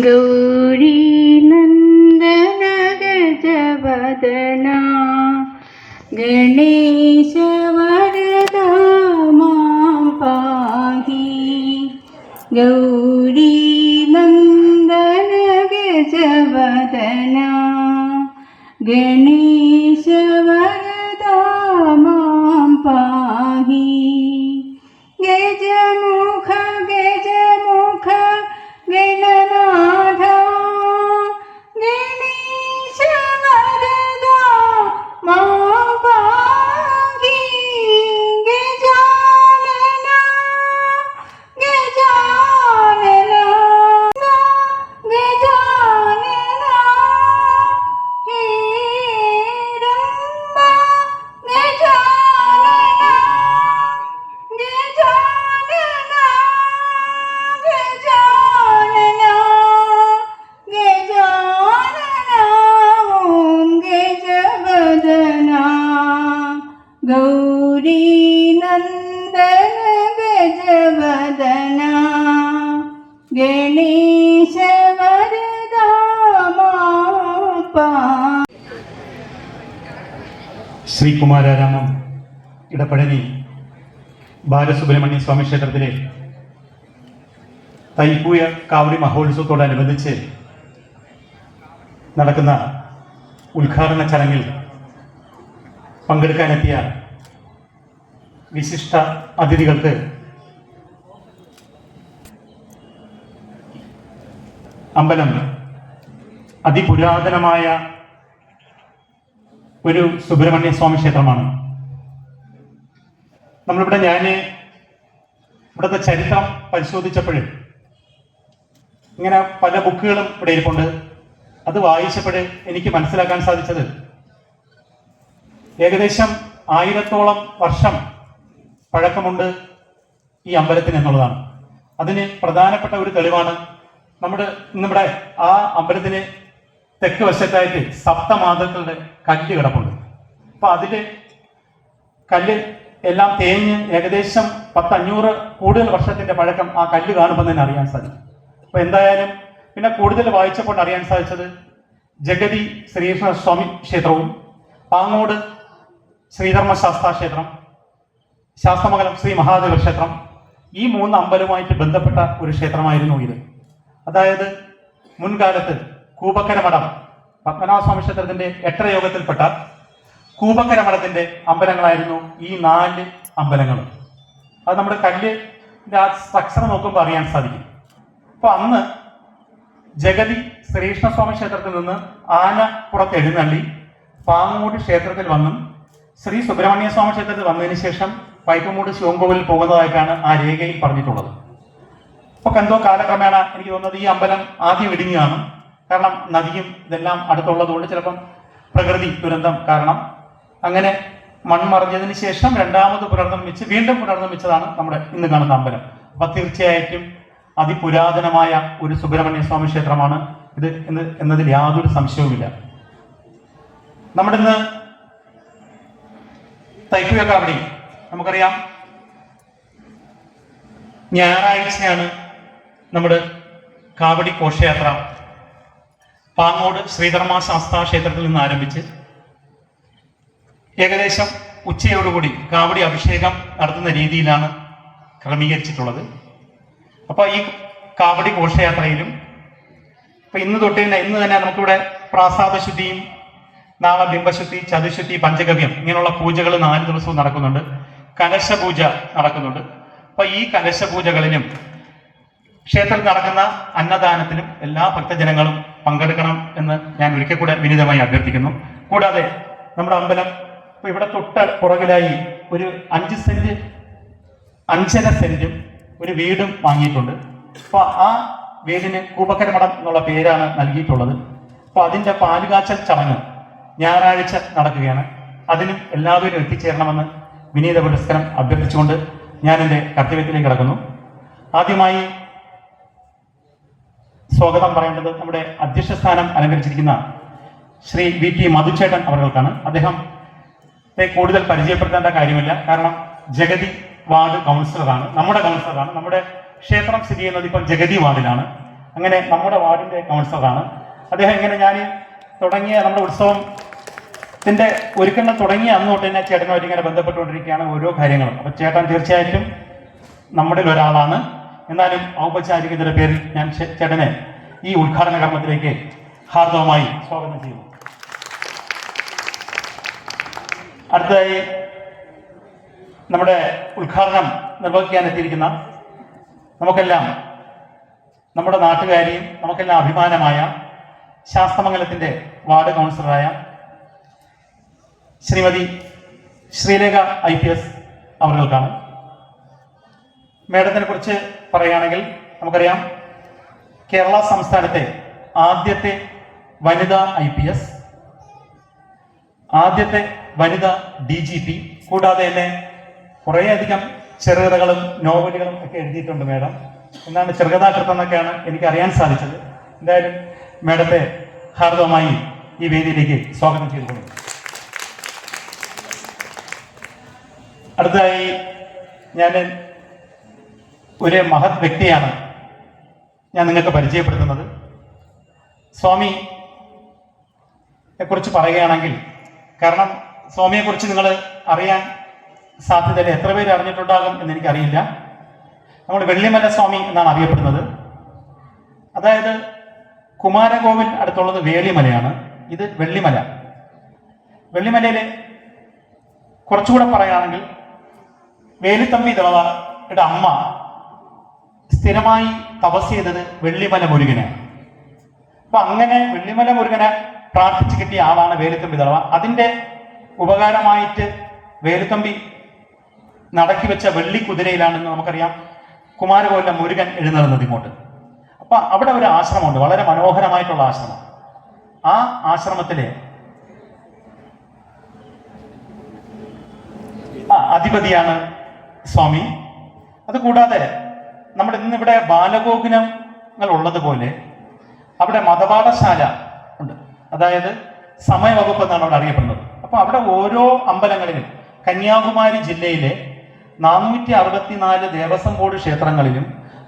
ഗൗരീ നന്ദന ഗജവദന ഗണേശ വരദ മാം പാഹി. ഗൗരീ നന്ദന ഗജവദന ഗണേശ വരദ മാം പാഹി. ഗജമുഖ ഗജമുഖ ഗണനാഥ ഗണേശ വരദ മാം പാഹി. ഗജാനന ഗജാനന ഗജാനന ഹേരംബ ഗജാനന ഗജാനന ഗജാനന ഗജാനന ഓം ഗജവദന. ഗൗരീ നന്ദന ഗജവദന ഗണേശ വരദ മാം പാഹി. ശ്രീകുമാരാരാമം ഇടപ്പഴനി ബാലസുബ്രഹ്മണ്യ സ്വാമി ക്ഷേത്രത്തിലെ തൈപ്പൂയ കാവടി മഹോത്സവത്തോടനുബന്ധിച്ച് നടക്കുന്ന ഉദ്ഘാടന ചടങ്ങിൽ പങ്കെടുക്കാനെത്തിയ വിശിഷ്ട അതിഥികൾക്ക് അമ്പലം അതിപുരാതനമായ ഒരു സുബ്രഹ്മണ്യ സ്വാമി ക്ഷേത്രമാണ്. നമ്മളിവിടെ ഇവിടുത്തെ ചരിത്രം പരിശോധിച്ചപ്പോൾ ഇങ്ങനെ പല ബുക്കുകളും ഇവിടെ ഇരിപ്പുണ്ട്. അത് വായിച്ചപ്പോൾ എനിക്ക് മനസ്സിലാക്കാൻ സാധിച്ചത് ഏകദേശം 1000-ഓളം വർഷം പഴക്കമുണ്ട് ഈ അമ്പലത്തിന് എന്നുള്ളതാണ്. അതിന് പ്രധാനപ്പെട്ട ഒരു തെളിവാണ് ഇന്നിവിടെ ആ അമ്പലത്തിന് തെക്ക് വശത്തായിട്ട് സപ്തമാതൃക്കളുടെ കല്ല് കിടപ്പുണ്ട്. അപ്പൊ അതില് കല്ല് എല്ലാം തേഞ്ഞ് ഏകദേശം 500 കൂടുതൽ വർഷത്തിന്റെ പഴക്കം ആ കല്ല് കാണുമ്പോൾ തന്നെ അറിയാൻ സാധിക്കും. അപ്പൊ എന്തായാലും പിന്നെ കൂടുതൽ വായിച്ചപ്പോൾ അറിയാൻ സാധിച്ചത് ജഗതി ശ്രീകൃഷ്ണ സ്വാമി ക്ഷേത്രവും പാങ്ങോട് ശ്രീധർമ്മശാസ്താ ക്ഷേത്രം, ശാസ്തമംഗലം ശ്രീ മഹാദേവ ക്ഷേത്രം, ഈ 3 അമ്പലവുമായിട്ട് ബന്ധപ്പെട്ട ഒരു ക്ഷേത്രമായിരുന്നു ഇത്. അതായത് മുൻകാലത്ത് കൂപക്കര മഠം പത്മനാഭസ്വാമി ക്ഷേത്രത്തിന്റെ എട്ടരയോഗത്തിൽപ്പെട്ട കൂപക്കര മഠത്തിന്റെ അമ്പലങ്ങളായിരുന്നു ഈ 4 അമ്പലങ്ങളും. അത് നമ്മുടെ കല്ലിന്റെ ആ സ്ട്രക്ചർ നോക്കുമ്പോൾ അറിയാൻ സാധിക്കും. അപ്പൊ അന്ന് ജഗതി ശ്രീകൃഷ്ണസ്വാമി ക്ഷേത്രത്തിൽ നിന്ന് ആന പുറത്ത് എഴുന്നള്ളി പാങ്ങോട് ക്ഷേത്രത്തിൽ വന്നും ശ്രീ സുബ്രഹ്മണ്യ സ്വാമി ക്ഷേത്രത്തിൽ വന്നതിന് ശേഷം പൈപ്പമൂട് ശിവൻകോവിൽ പോകുന്നതായിട്ടാണ് ആ രേഖയിൽ പറഞ്ഞിട്ടുള്ളത്. അപ്പൊ എന്തോ കാലക്രമേണ എനിക്ക് തോന്നുന്നത് ഈ അമ്പലം ആദ്യം ഇടിഞ്ഞാണ്. കാരണം നദിയും ഇതെല്ലാം അടുത്തുള്ളതുകൊണ്ട് ചിലപ്പം പ്രകൃതി ദുരന്തം കാരണം അങ്ങനെ മൺമറിഞ്ഞതിന് ശേഷം രണ്ടാമത് വീണ്ടും പുനർനിർമ്മിച്ചതാണ് നമ്മുടെ ഇന്ന് കാണുന്ന അമ്പലം. അപ്പൊ തീർച്ചയായിട്ടും അതിപുരാതനമായ ഒരു സുബ്രഹ്മണ്യ സ്വാമി ക്ഷേത്രമാണ് ഇത് എന്നതിൽ യാതൊരു സംശയവുമില്ല. നമ്മുടെ ഇന്ന് തൈപ്പൂയ കാവടി നമുക്കറിയാം, ഞായറാഴ്ചയാണ് നമ്മുടെ കാവടി ഘോഷയാത്ര പാങ്ങോട് ശ്രീധർമ്മശാസ്താ ക്ഷേത്രത്തിൽ നിന്ന് ആരംഭിച്ച് ഏകദേശം ഉച്ചയോടുകൂടി കാവടി അഭിഷേകം നടത്തുന്ന രീതിയിലാണ് ക്രമീകരിച്ചിട്ടുള്ളത്. അപ്പൊ ഈ കാവടി ഘോഷയാത്രയിലും ഇപ്പൊ ഇന്ന് തന്നെ നമുക്കിവിടെ പ്രാസാദ ശുദ്ധിയും നാളെ ബിംബശുദ്ധി, ചതുശുദ്ധി, പഞ്ചഗവ്യം ഇങ്ങനെയുള്ള പൂജകൾ 4 ദിവസവും നടക്കുന്നുണ്ട്. കലശപൂജ നടക്കുന്നുണ്ട്. അപ്പൊ ഈ കലശപൂജകളിലും ക്ഷേത്രത്തിൽ നടക്കുന്ന അന്നദാനത്തിലും എല്ലാ ഭക്തജനങ്ങളും പങ്കെടുക്കണം എന്ന് ഞാൻ ഒരിക്കൽ കൂടെ വിനീതമായി അഭ്യർത്ഥിക്കുന്നു. കൂടാതെ നമ്മുടെ അമ്പലം ഇപ്പൊ ഇവിടെ തൊട്ട് പുറകിലായി ഒരു 5.5 സെന്റും ഒരു വീടും വാങ്ങിയിട്ടുണ്ട്. അപ്പൊ ആ വീടിന് കൂപക്കര മഠം എന്നുള്ള പേരാണ് നൽകിയിട്ടുള്ളത്. അപ്പൊ അതിന്റെ പാലുകാച്ചൽ ചടങ്ങ് ഞായറാഴ്ച നടക്കുകയാണ്. അതിനും എല്ലാവരും എത്തിച്ചേരണമെന്ന് വിനീത പുരസ്കാരം അഭ്യർത്ഥിച്ചുകൊണ്ട് ഞാൻ എൻ്റെ കർത്തവ്യത്തിലേക്ക് കിടക്കുന്നു. ആദ്യമായി സ്വാഗതം പറയേണ്ടത് നമ്മുടെ അധ്യക്ഷ സ്ഥാനം അലങ്കരിച്ചിരിക്കുന്ന ശ്രീ വി ടി മധുചേട്ടൻ അവർക്കാണ്. അദ്ദേഹത്തെ കൂടുതൽ പരിചയപ്പെടുത്തേണ്ട കാര്യമില്ല. കാരണം ജഗതി വാർഡ് കൗൺസിലറാണ്, നമ്മുടെ കൗൺസിലറാണ്. നമ്മുടെ ക്ഷേത്രം സ്ഥിതി ചെയ്യുന്നത് ഇപ്പം ജഗതി വാർഡിലാണ്. അങ്ങനെ നമ്മുടെ വാർഡിന്റെ കൗൺസിലറാണ് അദ്ദേഹം. ഇങ്ങനെ ഞാൻ തുടങ്ങിയ നമ്മുടെ ഉത്സവത്തിന്റെ ഒരുക്കങ്ങൾ തുടങ്ങിയ അന്ന് തൊട്ട് തന്നെ ചേട്ടനുമായിട്ട് ഇങ്ങനെ ബന്ധപ്പെട്ടുകൊണ്ടിരിക്കുകയാണ് ഓരോ കാര്യങ്ങളും. അപ്പൊ ചേട്ടൻ തീർച്ചയായിട്ടും നമ്മളിൽ ഒരാളാണ്. എന്നാലും ഔപചാരികതയുടെ പേരിൽ ഞാൻ ചേട്ടനെ ഈ ഉദ്ഘാടന കർമ്മത്തിലേക്ക് ഹാർദവമായി സ്വാഗതം ചെയ്യുന്നു. അടുത്തതായി നമ്മുടെ ഉദ്ഘാടനം നിർവഹിക്കാൻ എത്തിയിരിക്കുന്ന നമുക്കെല്ലാം നമ്മുടെ നാട്ടുകാരിയും നമുക്കെല്ലാം അഭിമാനമായ ശാസ്തമംഗലത്തിന്റെ വാർഡ് കൗൺസിലറായ ശ്രീമതി ശ്രീലേഖ IPS അവർകൾക്കാണ്. മേഡത്തിനെ കുറിച്ച് പറയുകയാണെങ്കിൽ നമുക്കറിയാം, കേരള സംസ്ഥാനത്തെ ആദ്യത്തെ വനിതാ IPS, ആദ്യത്തെ വനിതാ DGP, കൂടാതെ തന്നെ കുറേയധികം ചെറുകഥകളും നോവലുകളും ഒക്കെ എഴുതിയിട്ടുണ്ട് മേഡം. എന്നാണ് ചെറുകഥാകൃത്തം എന്നൊക്കെയാണ് എനിക്ക് അറിയാൻ സാധിച്ചത്. എന്തായാലും മേഡത്തെ ഹാർദവമായി ഈ വേദിയിലേക്ക് സ്വാഗതം ചെയ്തുകൊള്ളു. അടുത്തതായി ഞാൻ ഒരു മഹത് വ്യക്തിയാണ് ഞാൻ നിങ്ങൾക്ക് പരിചയപ്പെടുത്തുന്നത്. സ്വാമിയെ കുറിച്ച് പറയുകയാണെങ്കിൽ, കാരണം സ്വാമിയെക്കുറിച്ച് നിങ്ങൾ അറിയാൻ സാധ്യതയില്ല, എത്ര പേര് അറിഞ്ഞിട്ടുണ്ടാകും എന്ന് എനിക്കറിയില്ല. നമ്മൾ വെള്ളിമല സ്വാമി എന്നാണ് അറിയപ്പെടുന്നത്. അതായത് കുമാരകോവിൽ അടുത്തുള്ളത് വേളിമലയാണ്, ഇത് വെള്ളിമല. വെള്ളിമലയിലെ കുറച്ചുകൂടെ പറയുകയാണെങ്കിൽ വേലുത്തമ്പി ദളവയുടെ അമ്മ സ്ഥിരമായി തപസ് ചെയ്തത് വെള്ളിമല മുരുകനാണ്. അപ്പൊ അങ്ങനെ വെള്ളിമല മുരുകനെ പ്രാർത്ഥിച്ചു കിട്ടിയ ആളാണ് വേലുത്തമ്പി ദളവ. അതിന്റെ ഉപകാരമായിട്ട് വേലുത്തമ്പി നടക്കി വെച്ച വെള്ളി കുതിരയിലാണെന്ന് നമുക്കറിയാം കുമാരകോവിലെ മുരുകൻ എഴുന്നള്ളുന്നത് ഇങ്ങോട്ട്. അപ്പൊ അവിടെ ഒരു ആശ്രമമുണ്ട്, വളരെ മനോഹരമായിട്ടുള്ള ആശ്രമം. ആ ആശ്രമത്തിലെ അധിപതിയാണ് സ്വാമി. അതുകൂടാതെ നമ്മുടെ ഇന്നിവിടെ ബാലഗോകുലങ്ങൾ ഉള്ളതുപോലെ അവിടെ മതപാഠശാല ഉണ്ട്, അതായത് സമയവകുപ്പ് എന്നാണ് അവിടെ അറിയപ്പെടുന്നത്. അപ്പൊ അവിടെ ഓരോ അമ്പലങ്ങളിലും കന്യാകുമാരി ജില്ലയിലെ 464 ദേവസ്വം ബോർഡ് ക്ഷേത്രങ്ങളിലും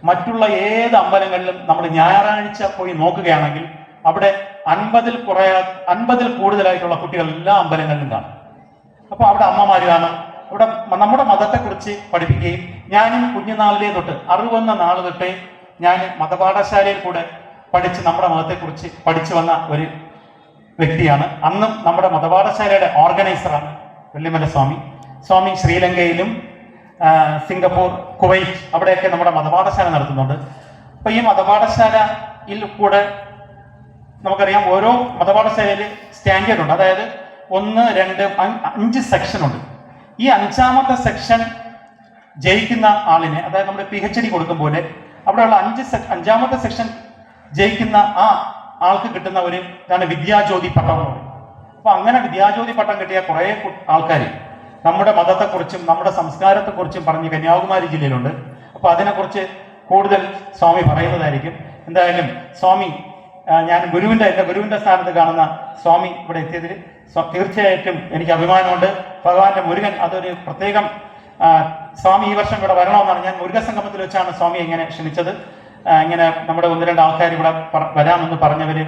മറ്റുള്ള ഏത് അമ്പലങ്ങളിലും നമ്മൾ ഞായറാഴ്ച പോയി നോക്കുകയാണെങ്കിൽ അവിടെ 50-ൽ കൂടുതലായിട്ടുള്ള കുട്ടികൾ എല്ലാ അമ്പലങ്ങളിലും കാണും. അപ്പൊ അവിടെ അമ്മമാര് കാണും. അവിടെ നമ്മുടെ മതത്തെക്കുറിച്ച് പഠിപ്പിക്കുകയും, ഞാനും കുഞ്ഞുനാളിലേ തൊട്ട് 60 നാൾ തൊട്ടേ ഞാൻ മതപാഠശാലയിൽ കൂടെ പഠിച്ച് നമ്മുടെ മതത്തെക്കുറിച്ച് പഠിച്ചു വന്ന ഒരു വ്യക്തിയാണ്. അന്നും നമ്മുടെ മതപാഠശാലയുടെ ഓർഗനൈസറാണ് വെള്ളിമല സ്വാമി. സ്വാമി ശ്രീലങ്കയിലും സിംഗപ്പൂർ, കുവൈറ്റ് അവിടെയൊക്കെ നമ്മുടെ മതപാഠശാല നടത്തുന്നുണ്ട്. അപ്പൊ ഈ മതപാഠശാലയിൽ കൂടെ നമുക്കറിയാം ഓരോ മതപാഠശാലയിൽ സ്റ്റാൻഡേർഡ് ഉണ്ട്, അതായത് 1, 2, 5 സെക്ഷൻ ഉണ്ട്. ഈ 5ാമത്തെ സെക്ഷൻ ജയിക്കുന്ന ആളിനെ, അതായത് നമ്മൾ PhD കൊടുക്കും പോലെ അവിടെയുള്ള 5ാമത്തെ സെക്ഷൻ ജയിക്കുന്ന ആ ആൾക്ക് കിട്ടുന്ന ഒരു ഇതാണ് വിദ്യാജ്യോതി പട്ടം എന്ന് പറയും. അപ്പൊ അങ്ങനെ വിദ്യാജ്യോതി പട്ടം കിട്ടിയ കുറെ ആൾക്കാർ നമ്മുടെ മതത്തെക്കുറിച്ചും നമ്മുടെ സംസ്കാരത്തെക്കുറിച്ചും പറഞ്ഞ് കന്യാകുമാരി ജില്ലയിലുണ്ട്. അപ്പൊ അതിനെക്കുറിച്ച് കൂടുതൽ സ്വാമി പറയുന്നതായിരിക്കും. എന്തായാലും സ്വാമി, ഞാൻ എൻ്റെ ഗുരുവിന്റെ സ്ഥാനത്ത് കാണുന്ന സ്വാമി ഇവിടെ എത്തിയതിൽ തീർച്ചയായിട്ടും എനിക്ക് അഭിമാനമുണ്ട്. ഭഗവാന്റെ മുരുകൻ അതൊരു പ്രത്യേകം, സ്വാമി ഈ വർഷം ഇവിടെ വരണമെന്നാണ്, ഞാൻ മുരുകസംഗമത്തിൽ വെച്ചാണ് സ്വാമി ഇങ്ങനെ ക്ഷണിച്ചത്. ഇങ്ങനെ നമ്മുടെ 1-2 ആൾക്കാർ ഇവിടെ വരാമെന്ന് പറഞ്ഞവര്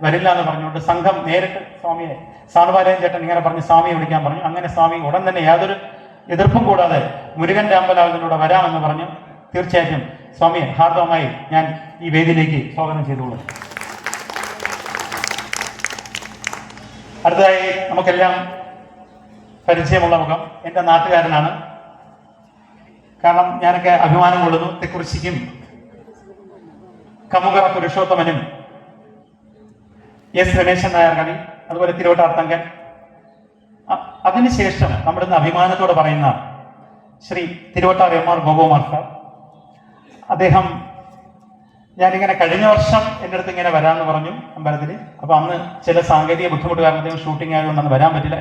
വരില്ല എന്ന് പറഞ്ഞുകൊണ്ട് സംഘം നേരിട്ട് സ്വാമിയെ, സാണുപാലയൻ ചേട്ടൻ ഇങ്ങനെ പറഞ്ഞ് സ്വാമിയെ വിളിക്കാൻ പറഞ്ഞു. അങ്ങനെ സ്വാമി ഉടൻ തന്നെ യാതൊരു എതിർപ്പും കൂടാതെ മുരുകന്റെ അമ്പലത്തിലൂടെ വരാമെന്ന് പറഞ്ഞു. തീർച്ചയായിട്ടും സ്വാമിയെ ഹാർദവമായി ഞാൻ ഈ വേദിയിലേക്ക് സ്വാഗതം ചെയ്തോളൂ. അടുത്തതായി നമുക്കെല്ലാം പരിചയമുള്ള മുഖം എൻ്റെ നാട്ടുകാരനാണ്. കാരണം ഞാനൊക്കെ അഭിമാനം കൊള്ളുന്നു തെക്കുറിശിക്കും കമുകറ പുരുഷോത്തമനും S രമേശൻ നായർ കവി, അതുപോലെ തിരുവട്ടാർ തങ്കൻ. അതിനുശേഷം നമ്മുടെ ഇന്ന് അഭിമാനത്തോടെ പറയുന്ന ശ്രീ തിരുവട്ടാർ MR ഗോപകുമാർ സാർ. അദ്ദേഹം, ഞാനിങ്ങനെ കഴിഞ്ഞ വർഷം എൻ്റെ അടുത്ത് ഇങ്ങനെ വരാമെന്ന് പറഞ്ഞു അമ്പലത്തിൽ. അപ്പൊ അന്ന് ചില സാങ്കേതിക ബുദ്ധിമുട്ട് കാരണം അദ്ദേഹം ഷൂട്ടിംഗ് ആയതുകൊണ്ട് അന്ന് വരാൻ പറ്റില്ല.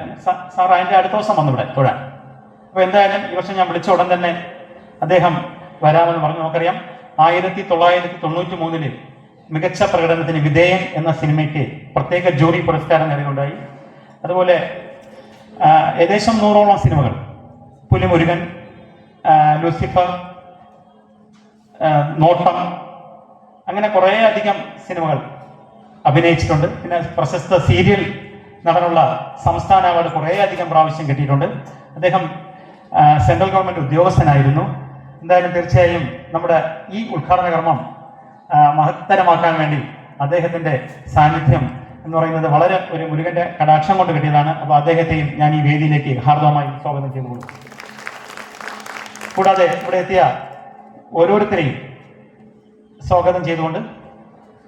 സാർ അതിന്റെ അടുത്ത ദിവസം വന്നു ഇവിടെ തൊഴാൻ. അപ്പൊ എന്തായാലും ഈ വർഷം ഞാൻ വിളിച്ച ഉടൻ തന്നെ അദ്ദേഹം വരാമെന്ന് പറഞ്ഞു. നമുക്കറിയാം 1993 മികച്ച പ്രകടനത്തിന് വിധേയൻ എന്ന സിനിമയ്ക്ക് പ്രത്യേക ജൂറി പുരസ്കാരം നേടുകയുണ്ടായി. അതുപോലെ ഏകദേശം 100ഓളം സിനിമകൾ, പുലിമുരുകൻ, ലൂസിഫർ, നോട്ടം, അങ്ങനെ കുറേ അധികം സിനിമകൾ അഭിനയിച്ചിട്ടുണ്ട്. പിന്നെ പ്രശസ്ത സീരിയൽ നടനുള്ള സംസ്ഥാന അവാർഡ് കുറേ അധികം പ്രാവശ്യം കിട്ടിയിട്ടുണ്ട്. അദ്ദേഹം സെൻട്രൽ ഗവൺമെന്റ് ഉദ്യോഗസ്ഥനായിരുന്നു. എന്തായാലും തീർച്ചയായും നമ്മുടെ ഈ ഉദ്ഘാടന കർമ്മം മഹത്തരമാക്കാൻ വേണ്ടി അദ്ദേഹത്തിന്റെ സാന്നിധ്യം എന്ന് പറയുന്നത് വളരെ ഒരു മുരുകന്റെ കടാക്ഷം കൊണ്ട് കിട്ടിയതാണ്. അപ്പോൾ അദ്ദേഹത്തെയും ഞാൻ ഈ വേദിയിലേക്ക് ഹാർദവമായി സ്വാഗതം ചെയ്തുകൊള്ളു. കൂടാതെ ഇവിടെ എത്തിയ ഓരോരുത്തരെയും സ്വാഗതം ചെയ്തുകൊണ്ട്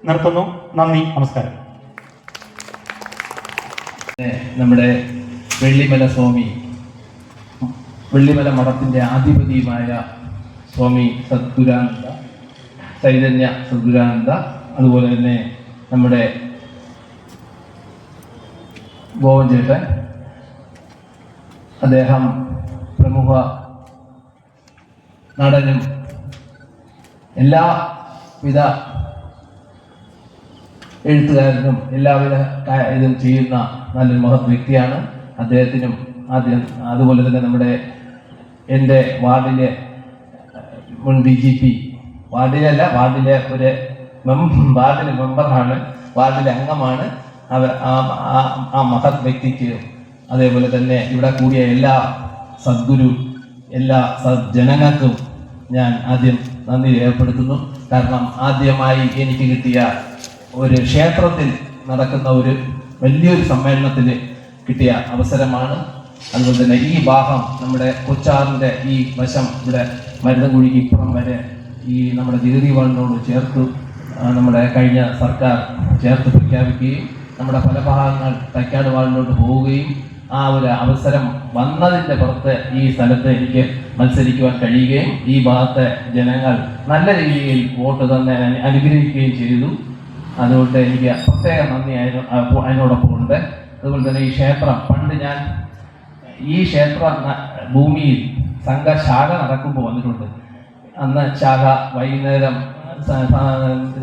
നിർത്തുന്നു. നന്ദി, നമസ്കാരം. നമ്മുടെ വെള്ളിമല സ്വാമി, വെള്ളിമല മഠത്തിന്റെ ആധിപതിയുമായ സ്വാമി സദ്ഗുരാനന്ദ, ചൈതന്യ സദ്ഗുരാനന്ദ, അതുപോലെ തന്നെ നമ്മുടെ ഗോവൻ ചേട്ടൻ, അദ്ദേഹം പ്രമുഖ നടനും എല്ലാവിധ എഴുത്തുകാരനും എല്ലാവിധ ഇതും ചെയ്യുന്ന നല്ലൊരു മഹത് വ്യക്തിയാണ്. അദ്ദേഹത്തിനും ആദ്യം, അതുപോലെ തന്നെ നമ്മുടെ എൻ്റെ വാർഡിലെ മുൻ DGP, വാർഡിലെ ഒരു വാർഡിലെ മെമ്പറാണ്, വാർഡിലെ അംഗമാണ്. ആ മഹത് വ്യക്തിക്ക്, അതേപോലെ തന്നെ ഇവിടെ കൂടിയ എല്ലാ സദ്ഗുരു, എല്ലാ സജ്ജനങ്ങൾക്കും ഞാൻ ആദ്യം നന്ദി രേഖപ്പെടുത്തുന്നു. കാരണം ആദ്യമായി എനിക്ക് കിട്ടിയ ഒരു ക്ഷേത്രത്തിൽ നടക്കുന്ന ഒരു വലിയൊരു സമ്മേളനത്തിൽ കിട്ടിയ അവസരമാണ്. അതുപോലെ തന്നെ ഈ ഭാഗം നമ്മുടെ കൊച്ചാറിൻ്റെ ഈ വശം, ഇവിടെ മരുതൻകുഴിക്ക് ഇപ്പുറം വരെ ഈ നമ്മുടെ ജഗതി വാളിനോട് ചേർത്ത് നമ്മുടെ കഴിഞ്ഞ സർക്കാർ ചേർത്ത് പ്രഖ്യാപിക്കുകയും നമ്മുടെ പല ഭാഗങ്ങൾ തൈക്കാട് വാളിനോട്ട് പോവുകയും ആ ഒരു അവസരം വന്നതിൻ്റെ പുറത്ത് ഈ സ്ഥലത്ത് എനിക്ക് മത്സരിക്കുവാൻ കഴിയുകയും ഈ ഭാഗത്തെ ജനങ്ങൾ നല്ല രീതിയിൽ വോട്ട് തന്നെ അനുഗ്രഹിക്കുകയും ചെയ്തു. അതുകൊണ്ട് എനിക്ക് പ്രത്യേക നന്ദി അതിനോടൊപ്പം ഉണ്ട്. അതുപോലെ തന്നെ ഈ ക്ഷേത്രം, പണ്ട് ഞാൻ ഈ ക്ഷേത്ര ഭൂമിയിൽ സംഘശാഖ നടക്കുമ്പോൾ വന്നിട്ടുണ്ട്. അന്ന് ശാഖ വൈകുന്നേരം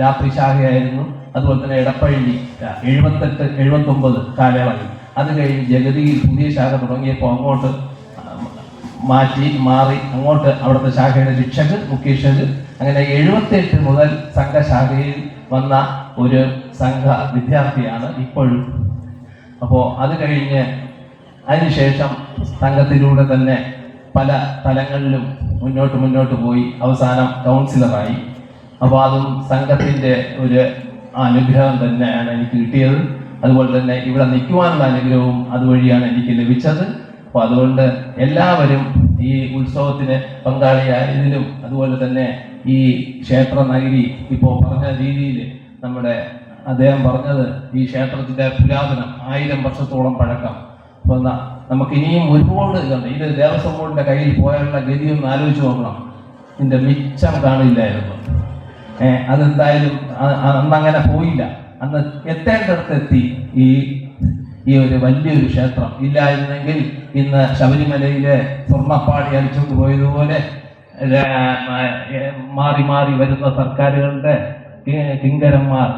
രാത്രി ശാഖയായിരുന്നു. അതുപോലെ തന്നെ ഇടപ്പള്ളി 78-79 കാലയളവിൽ, അത് കഴിഞ്ഞ് ജഗതിയിൽ പുതിയ ശാഖ തുടങ്ങിയപ്പോൾ അങ്ങോട്ട് മാറി അങ്ങോട്ട് അവിടുത്തെ ശാഖയുടെ ശിക്ഷക് മുഖ്യശക്, അങ്ങനെ 78 മുതൽ സംഘശാഖയിൽ വന്ന ഒരു സംഘ വിദ്യാർത്ഥിയാണ് ഇപ്പോഴും. അപ്പോൾ അത് കഴിഞ്ഞ് അതിനുശേഷം സംഘത്തിലൂടെ തന്നെ പല തലങ്ങളിലും മുന്നോട്ട് പോയി അവസാനം കൗൺസിലറായി. അപ്പോൾ അതും സംഘത്തിൻ്റെ ഒരു അനുഗ്രഹം തന്നെയാണ് എനിക്ക് കിട്ടിയത്. അതുപോലെ തന്നെ ഇവിടെ നിൽക്കുവാനുള്ള അനുഗ്രഹവും അതുവഴിയാണ് എനിക്ക് ലഭിച്ചത്. അപ്പോൾ അതുകൊണ്ട് എല്ലാവരും ഈ ഉത്സവത്തിന് പങ്കാളിയായതിലും, അതുപോലെ തന്നെ ഈ ക്ഷേത്ര നഗരി ഇപ്പോൾ പറഞ്ഞ രീതിയിൽ നമ്മുടെ അദ്ദേഹം പറഞ്ഞത് ഈ ക്ഷേത്രത്തിൻ്റെ പുരാതനം 1000 വർഷത്തോളം പഴക്കം. അപ്പോൾ നമുക്ക് ഇനിയും ഒരുപാട് ഇതുണ്ട്. ഇത് ദേവസ്വം ബോർഡിൻ്റെ കയ്യിൽ പോയാലുള്ള ഗതിയൊന്ന് ആലോചിച്ച് നോക്കണം. ഇതിൻ്റെ മിച്ചം കാണില്ലായിരുന്നു. അതെന്തായാലും അന്നങ്ങനെ പോയില്ല. അന്ന് എത്തേണ്ടടുത്ത് എത്തി. ഈ ഒരു വലിയൊരു ക്ഷേത്രം ഇല്ലായിരുന്നെങ്കിൽ ഇന്ന് ശബരിമലയിലെ സ്വർണ്ണപ്പാടി അടിച്ചുകൊണ്ട് പോയതുപോലെ മാറി വരുന്ന സർക്കാരുകളുടെ കിങ്കരന്മാർ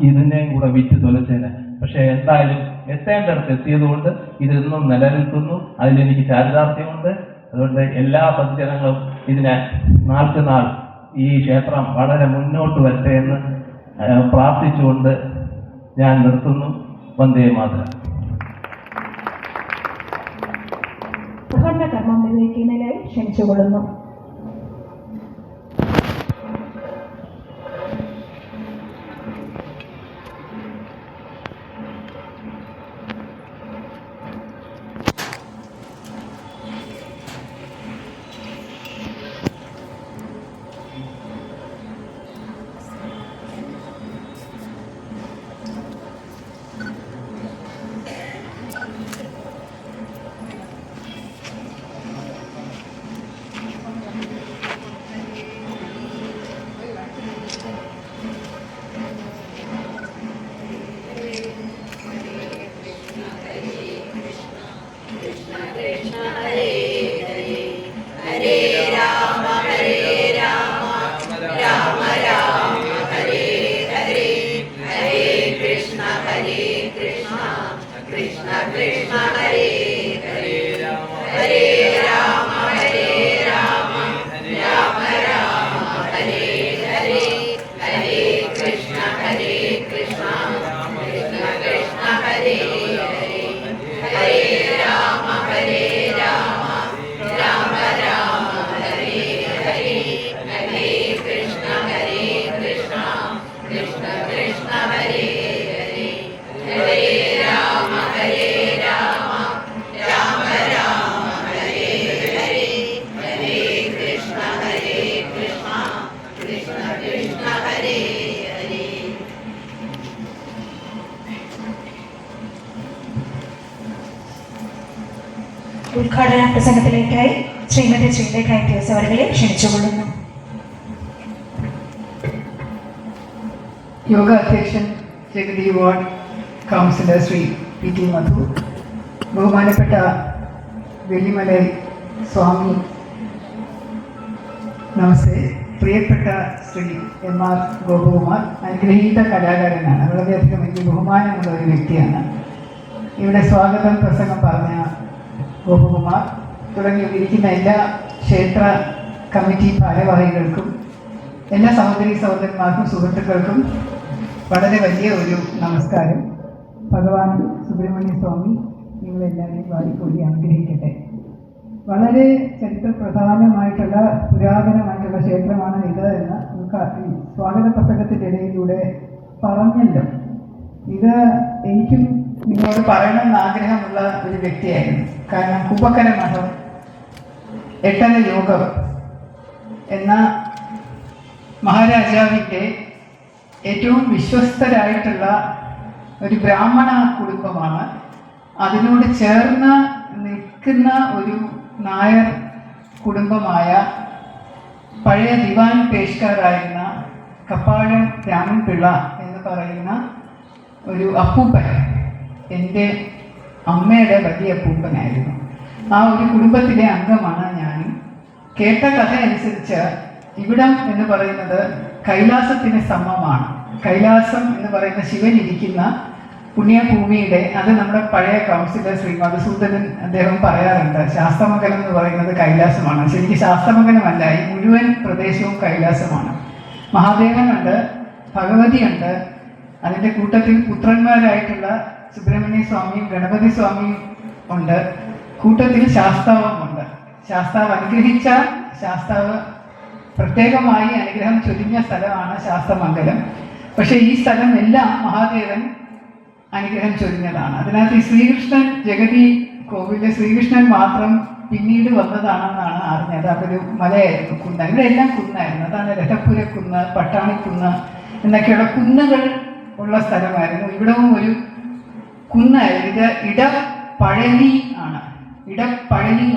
ഇതിനെയും കൂടെ വിറ്റ് തൊലച്ചേനെ. പക്ഷെ എന്തായാലും എത്തേണ്ടടുത്ത് എത്തിയതുകൊണ്ട് ഇതൊന്നും നിലനിൽക്കുന്നു. അതിലെനിക്ക് ചാരിതാർത്ഥ്യമുണ്ട്. അതുകൊണ്ട് എല്ലാ സജ്ജനങ്ങളും ഇതിനെ നാൾ ഈ ക്ഷേത്രം വളരെ മുന്നോട്ട് വരട്ടെ എന്ന് പ്രാർത്ഥിച്ചുകൊണ്ട് ഞാൻ നിർത്തുന്നു. വന്ദേ മാതരം. കർമ്മം നിർവഹിക്കുന്നതിനായി ക്ഷണിച്ചുകൊള്ളുന്നു. ഉദ്ഘാടന പ്രസംഗത്തിലേക്കായി ശ്രീമതി ശ്രീലേഖ IPS അവരെ ക്ഷണിച്ചുകൊള്ളുന്നു. യോഗ അധ്യക്ഷൻ Jagathy ward councillor Shri PT മധു, ബഹുമാനപ്പെട്ട വെള്ളിമലൈ സ്വാമി നമസ്തേ, പ്രിയപ്പെട്ട ശ്രീ MR ഗോപകുമാർ അനുഗ്രഹീത കലാകാരനാണ്, വളരെയധികം എനിക്ക് ബഹുമാനമുള്ള ഒരു വ്യക്തിയാണ്. ഇവിടെ സ്വാഗതം പ്രസംഗം പറഞ്ഞ ഗോപകുമാർ തുടങ്ങിയിരിക്കുന്ന എല്ലാ ക്ഷേത്ര കമ്മിറ്റി ഭാരവാഹികൾക്കും എല്ലാ സഹോദരന്മാർക്കും സുഹൃത്തുക്കൾക്കും വളരെ വലിയ ഒരു നമസ്കാരം. ഭഗവാൻ സുബ്രഹ്മണ്യ സ്വാമി നിങ്ങളെല്ലാവരെയും വാരിക്കൂടി അനുഗ്രഹിക്കട്ടെ. വളരെ ചരിത്ര പ്രധാനമായിട്ടുള്ള പുരാതനമായിട്ടുള്ള ക്ഷേത്രമാണ് ഇത് എന്ന് സ്വാഗത പ്രസംഗത്തിൻ്റെ ഇടയിലൂടെ പറഞ്ഞല്ലോ. ഇത് എനിക്കും നിങ്ങളോട് പറയണമെന്ന് ആഗ്രഹമുള്ള ഒരു വ്യക്തിയായിരുന്നു. കാരണം കുംഭക്കര മഠം, എട്ടന യോഗം എന്ന മഹാരാജാവിൻ്റെ ഏറ്റവും വിശ്വസ്തരായിട്ടുള്ള ഒരു ബ്രാഹ്മണ കുടുംബമാണ്. അതിനോട് ചേർന്ന് നിൽക്കുന്ന ഒരു നായർ കുടുംബമായ പഴയ ദിവാൻ പേഷ്കാരായിരുന്ന കപ്പാഴം രാമൻപിള്ള എന്ന് പറയുന്ന ഒരു അപ്പൂപ്പൻ എൻ്റെ അമ്മയുടെ വലിയ അപ്പൂപ്പനായിരുന്നു. ആ ഒരു കുടുംബത്തിലെ അംഗമാണ് ഞാൻ. കേട്ട കഥ അനുസരിച്ച് ഇവിടം എന്ന് പറയുന്നത് കൈലാസത്തിന് സമമാണ്. കൈലാസം എന്ന് പറയുന്ന ശിവൻ ഇരിക്കുന്ന പുണ്യഭൂമിയുടെ, അത് നമ്മുടെ പഴയ കൗൺസിലർ ശ്രീ മധുസൂദനൻ അദ്ദേഹം പറയാറുണ്ട്, ശാസ്ത്രമംഗലം എന്ന് പറയുന്നത് കൈലാസമാണ്. ശരിക്കും ശാസ്ത്രമംഗലമല്ല, ഈ മുഴുവൻ പ്രദേശവും കൈലാസമാണ്. മഹാദേവനുണ്ട്, ഭഗവതിയുണ്ട്, അതിൻ്റെ കൂട്ടത്തിൽ പുത്രന്മാരായിട്ടുള്ള സുബ്രഹ്മണ്യ സ്വാമിയും ഗണപതി സ്വാമിയും ഉണ്ട്, കൂട്ടത്തിൽ ശാസ്താവുമുണ്ട്. ശാസ്താവ് അനുഗ്രഹിച്ച, ശാസ്താവ് പ്രത്യേകമായി അനുഗ്രഹം ചൊരിഞ്ഞ സ്ഥലമാണ് ശാസ്ത്രമംഗലം. പക്ഷേ ഈ സ്ഥലം എല്ലാം മഹാദേവൻ അനുഗ്രഹം ചൊരിഞ്ഞതാണ്. അതിനകത്ത് ഈ ശ്രീകൃഷ്ണൻ ജഗതി കോവിലെ ശ്രീകൃഷ്ണൻ മാത്രം പിന്നീട് വന്നതാണെന്നാണ് അറിഞ്ഞത്. അതൊരു മലയായിരുന്നു, കുന്ന്. ഇവിടെ എല്ലാം കുന്നായിരുന്നു. അതാണ് രഥപുരക്കുന്ന്, പട്ടാണിക്കുന്ന് എന്നൊക്കെയുള്ള കുന്നുകൾ ഉള്ള സ്ഥലമായിരുന്നു. ഇവിടവും ഒരു കുന്നായിരുന്നു. ഇത് ഇടപ്പഴനി ആണ്.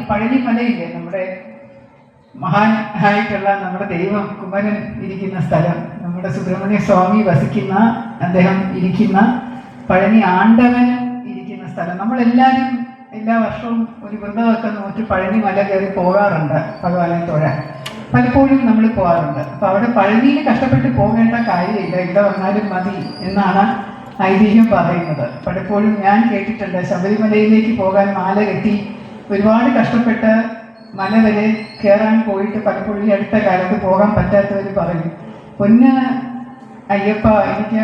പഴനി മലയില്ലേ, നമ്മുടെ മഹാനായിട്ടുള്ള നമ്മുടെ ദൈവം കുമരൻ ഇരിക്കുന്ന സ്ഥലം, നമ്മുടെ സുബ്രഹ്മണ്യ സ്വാമി വസിക്കുന്ന, അദ്ദേഹം ഇരിക്കുന്ന പഴനി ആണ്ടവൻ ഇരിക്കുന്ന സ്ഥലം. നമ്മളെല്ലാവരും എല്ലാ വർഷവും ഒരു വ്രതമൊക്കെ നോക്കി പഴനി മല കയറി പോകാറുണ്ട് ഭഗവാനെ തൊഴാൻ. പലപ്പോഴും നമ്മൾ പോകാറുണ്ട്. അപ്പം അവിടെ പഴനിയിൽ കഷ്ടപ്പെട്ട് പോകേണ്ട കാര്യമില്ല, ഇവിടെ വന്നാലും മതി എന്നാണ് ഐതിഹ്യം പറയുന്നത്. പലപ്പോഴും ഞാൻ കേട്ടിട്ടുണ്ട്, ശബരിമലയിലേക്ക് പോകാൻ മാല കെട്ടി ഒരുപാട് കഷ്ടപ്പെട്ട് മല വരെ കയറാൻ പോയിട്ട് പലപ്പോഴും ഈ അടുത്ത കാലത്ത് പോകാൻ പറ്റാത്തവർ പറയും, പൊന്ന് അയ്യപ്പ, എനിക്ക്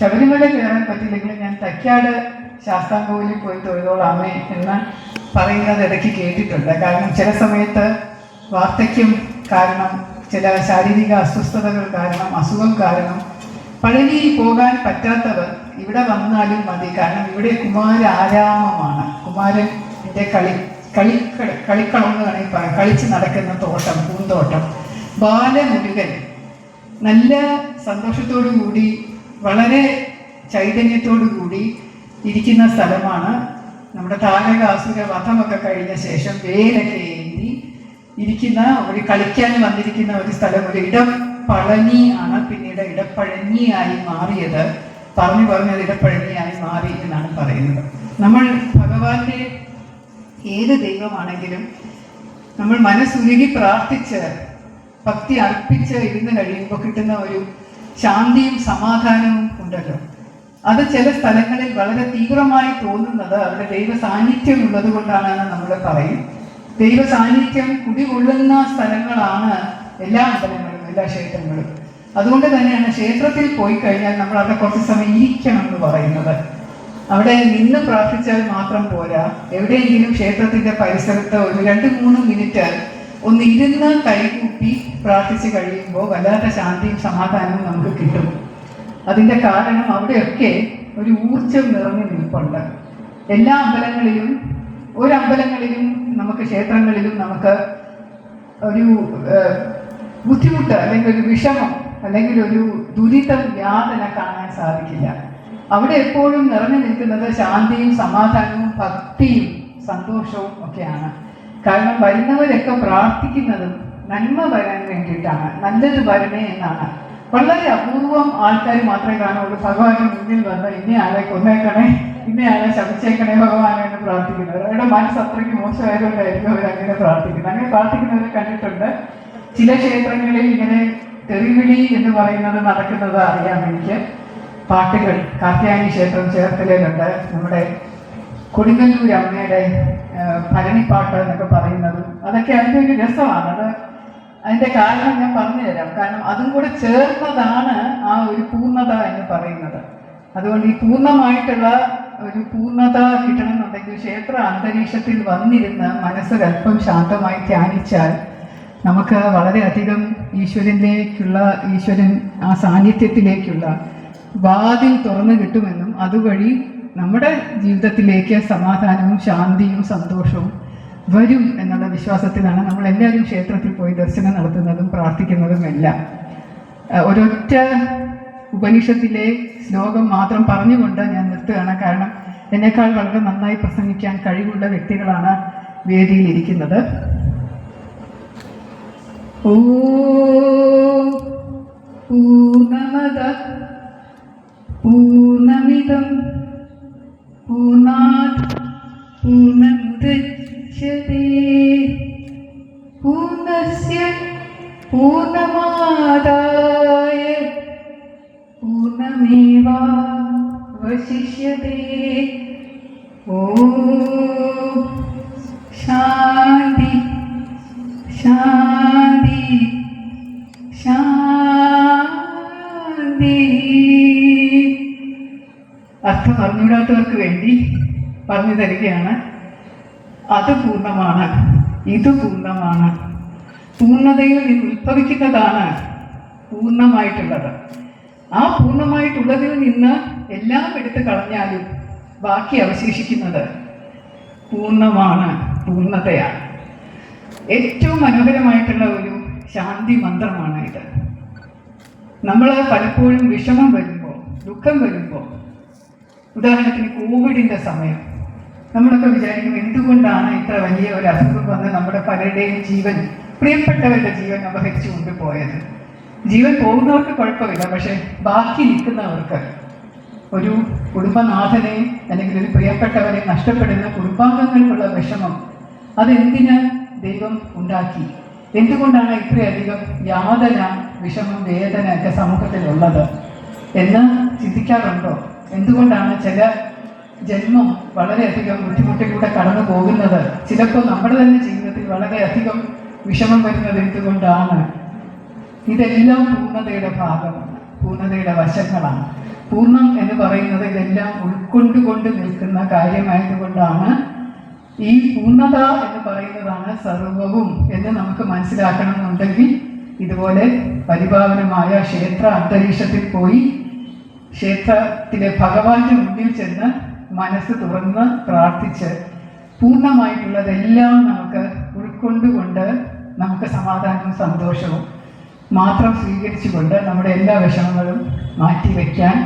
ശബരിമല കയറാൻ പറ്റില്ലെങ്കിൽ ഞാൻ തൈക്കാട് ശാസ്താംകോവിലിൽ പോയി തൊഴുതോളാമേ എന്ന് പറയുന്നത് ഇടയ്ക്ക് കേട്ടിട്ടുണ്ട്. കാരണം ചില സമയത്ത് വാർദ്ധക്യം കാരണം, ചില ശാരീരിക അസ്വസ്ഥതകൾ കാരണം, അസുഖം കാരണം പഴനിയിൽ പോകാൻ പറ്റാത്തവർ ഇവിടെ വന്നാലും മതി. കാരണം ഇവിടെ കുമാര ആരാമമാണ്. കുമാരൻ്റെ കളിക്കളം എന്ന് വേണമെങ്കിൽ പറയാം. കളിച്ച് നടക്കുന്ന തോട്ടം, പൂന്തോട്ടം. ബാലമുരുകൻ നല്ല സന്തോഷത്തോടു കൂടി, വളരെ ചൈതന്യത്തോടു കൂടി ഇരിക്കുന്ന സ്ഥലമാണ്. നമ്മുടെ താരകാസുര വധമൊക്കെ കഴിഞ്ഞ ശേഷം വേലൊക്കെ ഏന്തി ഇരിക്കുന്ന ഒരു കളിക്കാൻ വന്നിരിക്കുന്ന ഒരു സ്ഥലം. ഒരു ഇടപ്പഴനി ആണ്, പിന്നീട് ഇടപ്പഴനിയായി മാറിയത്. പറഞ്ഞത് ഇടപ്പഴനിയായി മാറി എന്നാണ് പറയുന്നത്. നമ്മൾ ഭഗവാന്റെ ഏത് ദൈവമാണെങ്കിലും നമ്മൾ മനസ്സുരുകി പ്രാർത്ഥിച്ച് ഭക്തി അർപ്പിച്ച് ഇരുന്ന് കഴിയുമ്പോൾ കിട്ടുന്ന ഒരു ശാന്തിയും സമാധാനവും ഉണ്ടല്ലോ. അത് ചില സ്ഥലങ്ങളിൽ വളരെ തീവ്രമായി തോന്നുന്നത് അവിടെ ദൈവ സാന്നിധ്യം ഉള്ളത് കൊണ്ടാണെന്ന് നമ്മൾ പറയും. ദൈവ സാന്നിധ്യം കുടികൊള്ളുന്ന സ്ഥലങ്ങളാണ് എല്ലാ അമ്പലങ്ങളും, എല്ലാ ക്ഷേത്രങ്ങളും. അതുകൊണ്ട് തന്നെയാണ് ക്ഷേത്രത്തിൽ പോയി കഴിഞ്ഞാൽ നമ്മൾ അവിടെ കുറച്ച് സമയം ഇരിക്കണം എന്ന് പറയുന്നത്. അവിടെ നിന്ന് പ്രാർത്ഥിച്ചാൽ മാത്രം പോരാ, എവിടെയെങ്കിലും ക്ഷേത്രത്തിന്റെ പരിസരത്ത് ഒരു 2-3 മിനിറ്റ് ഒന്ന് ഇരുന്ന് കൈകൂപ്പി പ്രാർത്ഥിച്ച് കഴിയുമ്പോൾ വല്ലാത്ത ശാന്തിയും സമാധാനവും നമുക്ക് കിട്ടും. അതിൻ്റെ കാരണം അവിടെയൊക്കെ ഒരു ഊർജം നിറഞ്ഞു നിൽപ്പുണ്ട്. എല്ലാ അമ്പലങ്ങളിലും, ഒരമ്പലങ്ങളിലും നമുക്ക്, ക്ഷേത്രങ്ങളിലും നമുക്ക് ഒരു ബുദ്ധിമുട്ട് അല്ലെങ്കിൽ ഒരു വിഷമം അല്ലെങ്കിൽ ഒരു ദുരിതം, യാതന കാണാൻ സാധിക്കില്ല. അവിടെ എപ്പോഴും നിറഞ്ഞു നിൽക്കുന്നത് ശാന്തിയും സമാധാനവും ഭക്തിയും സന്തോഷവും ഒക്കെയാണ്. കാരണം വരുന്നവരൊക്കെ പ്രാർത്ഥിക്കുന്നതും നന്മ വരാൻ വേണ്ടിയിട്ടാണ്, നല്ലത് വരണേ എന്നാണ്. വളരെ അപൂർവം ആൾക്കാർ മാത്രമേ കാണുള്ളൂ ഭഗവാന്റെ മുന്നിൽ വന്ന് ഇന്നയാളെ കൊന്നേക്കണേ, ഇന്നയാളെ ശപിച്ചേക്കണേ ഭഗവാൻ എന്ന് പ്രാർത്ഥിക്കുന്നത്. അവരുടെ മനസ്സ് അത്രയ്ക്ക് മോശമായതുകൊണ്ടായിരിക്കും അവരങ്ങനെ പ്രാർത്ഥിക്കുന്നത്. അങ്ങനെ പ്രാർത്ഥിക്കുന്നവരെ കണ്ടിട്ടുണ്ട്. ചില ക്ഷേത്രങ്ങളിൽ ഇങ്ങനെ തെറിവിളി എന്ന് പറയുന്നത് നടക്കുന്നത് അറിയാം എനിക്ക്. പാട്ടുകൾ കാർത്യായനി ക്ഷേത്രം ചേർത്തലയിലുണ്ട്. നമ്മുടെ കൊടുങ്ങല്ലൂർ അമ്മയുടെ ഭരണിപ്പാട്ട് എന്നൊക്കെ പറയുന്നതും അതൊക്കെ അതിൻ്റെ ഒരു രസമാണ്. അതിൻ്റെ കാരണം ഞാൻ പറഞ്ഞു തരാം. കാരണം അതും കൂടെ ചേർന്നതാണ് ആ ഒരു പൂർണ്ണത എന്ന് പറയുന്നത്. അതുകൊണ്ട് ഈ പൂർണ്ണമായിട്ടുള്ള ഒരു പൂർണ്ണത കിട്ടണമെന്നുണ്ടെങ്കിൽ ക്ഷേത്ര അന്തരീക്ഷത്തിൽ വന്നിരുന്ന് മനസ്സൊരല്പം ശാന്തമായി ധ്യാനിച്ചാൽ നമുക്ക് വളരെയധികം ഈശ്വരൻ ആ സാന്നിധ്യത്തിലേക്കുള്ള വാതിൽ തുറന്നു കിട്ടുമെന്നും അതുവഴി നമ്മുടെ ജീവിതത്തിലേക്ക് സമാധാനവും ശാന്തിയും സന്തോഷവും വരും എന്നുള്ള വിശ്വാസത്തിലാണ് നമ്മളെല്ലാവരും ക്ഷേത്രത്തിൽ പോയി ദർശനം നടത്തുന്നതും പ്രാർത്ഥിക്കുന്നതും എല്ലാം. ഒരൊറ്റ ഉപനിഷത്തിലെ ശ്ലോകം മാത്രം പറഞ്ഞുകൊണ്ട് ഞാൻ നിർത്തുകയാണ്. കാരണം എന്നേക്കാൾ വളരെ നന്നായി പ്രസംഗിക്കാൻ കഴിവുള്ള വ്യക്തികളാണ് വേദിയിലിരിക്കുന്നത്. ഓം പൂർണ്ണമദ പൂർണ്ണമിദം പൂർണ്ണാത് പൂർണ്ണമുദച്യതേ പൂർണ്ണസ്യ പൂർണ്ണമാദായ പൂർണ്ണമേവാവശിഷ്യതേ. ഓം ശാന്തി ശാന്തി ശാന്തി. അർത്ഥം അറിഞ്ഞൂടാത്തവർക്ക് വേണ്ടി പറഞ്ഞു തരികയാണ്. അത് പൂർണ്ണമാണ്, ഇത് പൂർണ്ണമാണ്. പൂർണ്ണതയിൽ നിന്ന് ഉത്ഭവിക്കുന്നതാണ് പൂർണ്ണമായിട്ടുള്ളത്. ആ പൂർണ്ണമായിട്ടുള്ളതിൽ നിന്ന് എല്ലാം എടുത്തു കളഞ്ഞാലും ബാക്കി അവശേഷിക്കുന്നത് പൂർണ്ണമാണ്, പൂർണ്ണതയാണ്. ഏറ്റവും മനോഹരമായിട്ടുള്ള ഒരു ശാന്തി മന്ത്രമാണ് ഇത്. നമ്മൾ പലപ്പോഴും വിഷമം വരുമ്പോൾ, ദുഃഖം വരുമ്പോൾ, ഉദാഹരണത്തിന് കോവിഡിൻ്റെ സമയം നമ്മളൊക്കെ വിചാരിക്കും എന്തുകൊണ്ടാണ് ഇത്ര വലിയ ഒരു അസുഖം വന്ന് നമ്മുടെ പലരുടെയും ജീവൻ, പ്രിയപ്പെട്ടവരുടെ ജീവൻ അപഹരിച്ചു കൊണ്ടുപോയത്. ജീവൻ പോകുന്നവർക്ക് കുഴപ്പമില്ല, പക്ഷെ ബാക്കി നിൽക്കുന്നവർക്ക്, ഒരു കുടുംബനാഥനെ അല്ലെങ്കിൽ ഒരു പ്രിയപ്പെട്ടവരെ നഷ്ടപ്പെടുന്ന കുടുംബാംഗങ്ങൾക്കുള്ള വിഷമം അതെന്തിന് ദൈവം ഉണ്ടാക്കി? എന്തുകൊണ്ടാണ് ഇത്രയധികം യാതന, വിഷമം, വേദന ഒക്കെ സമൂഹത്തിലുള്ളത് എന്ന് ചിന്തിക്കാറുണ്ടോ? എന്തുകൊണ്ടാണ് ചില ജന്മം വളരെയധികം ബുദ്ധിമുട്ടിലൂടെ കടന്നു പോകുന്നത്? ചിലപ്പോൾ നമ്മുടെ തന്നെ ജീവിതത്തിൽ വളരെയധികം വിഷമം വരുന്നത് എന്തുകൊണ്ടാണ്? ഇതെല്ലാം പൂർണ്ണതയുടെ ഭാഗമാണ്, പൂർണ്ണതയുടെ വശങ്ങളാണ്. പൂർണ്ണം എന്ന് പറയുന്നത് ഇതെല്ലാം ഉൾക്കൊണ്ടുകൊണ്ട് നിൽക്കുന്ന കാര്യമായതുകൊണ്ടാണ് ഈ പൂർണ്ണത എന്ന് പറയുന്നതാണ് സർവവും എന്ന് നമുക്ക് മനസ്സിലാക്കണമെന്നുണ്ടെങ്കിൽ ഇതുപോലെ പരിപാവനമായ ക്ഷേത്ര അന്തരീക്ഷത്തിൽ പോയി ക്ഷേത്രത്തിലെ ഭഗവാന്റെ മുന്നിൽ ചെന്ന് മനസ്സ് തുറന്ന് പ്രാർത്ഥിച്ച് പൂർണ്ണമായിട്ടുള്ളതെല്ലാം നമുക്ക് ഉൾക്കൊണ്ടുകൊണ്ട് നമുക്ക് സമാധാനവും സന്തോഷവും മാത്രം സ്വീകരിച്ചുകൊണ്ട് നമ്മുടെ എല്ലാ വിഷമങ്ങളും മാറ്റിവെക്കാൻ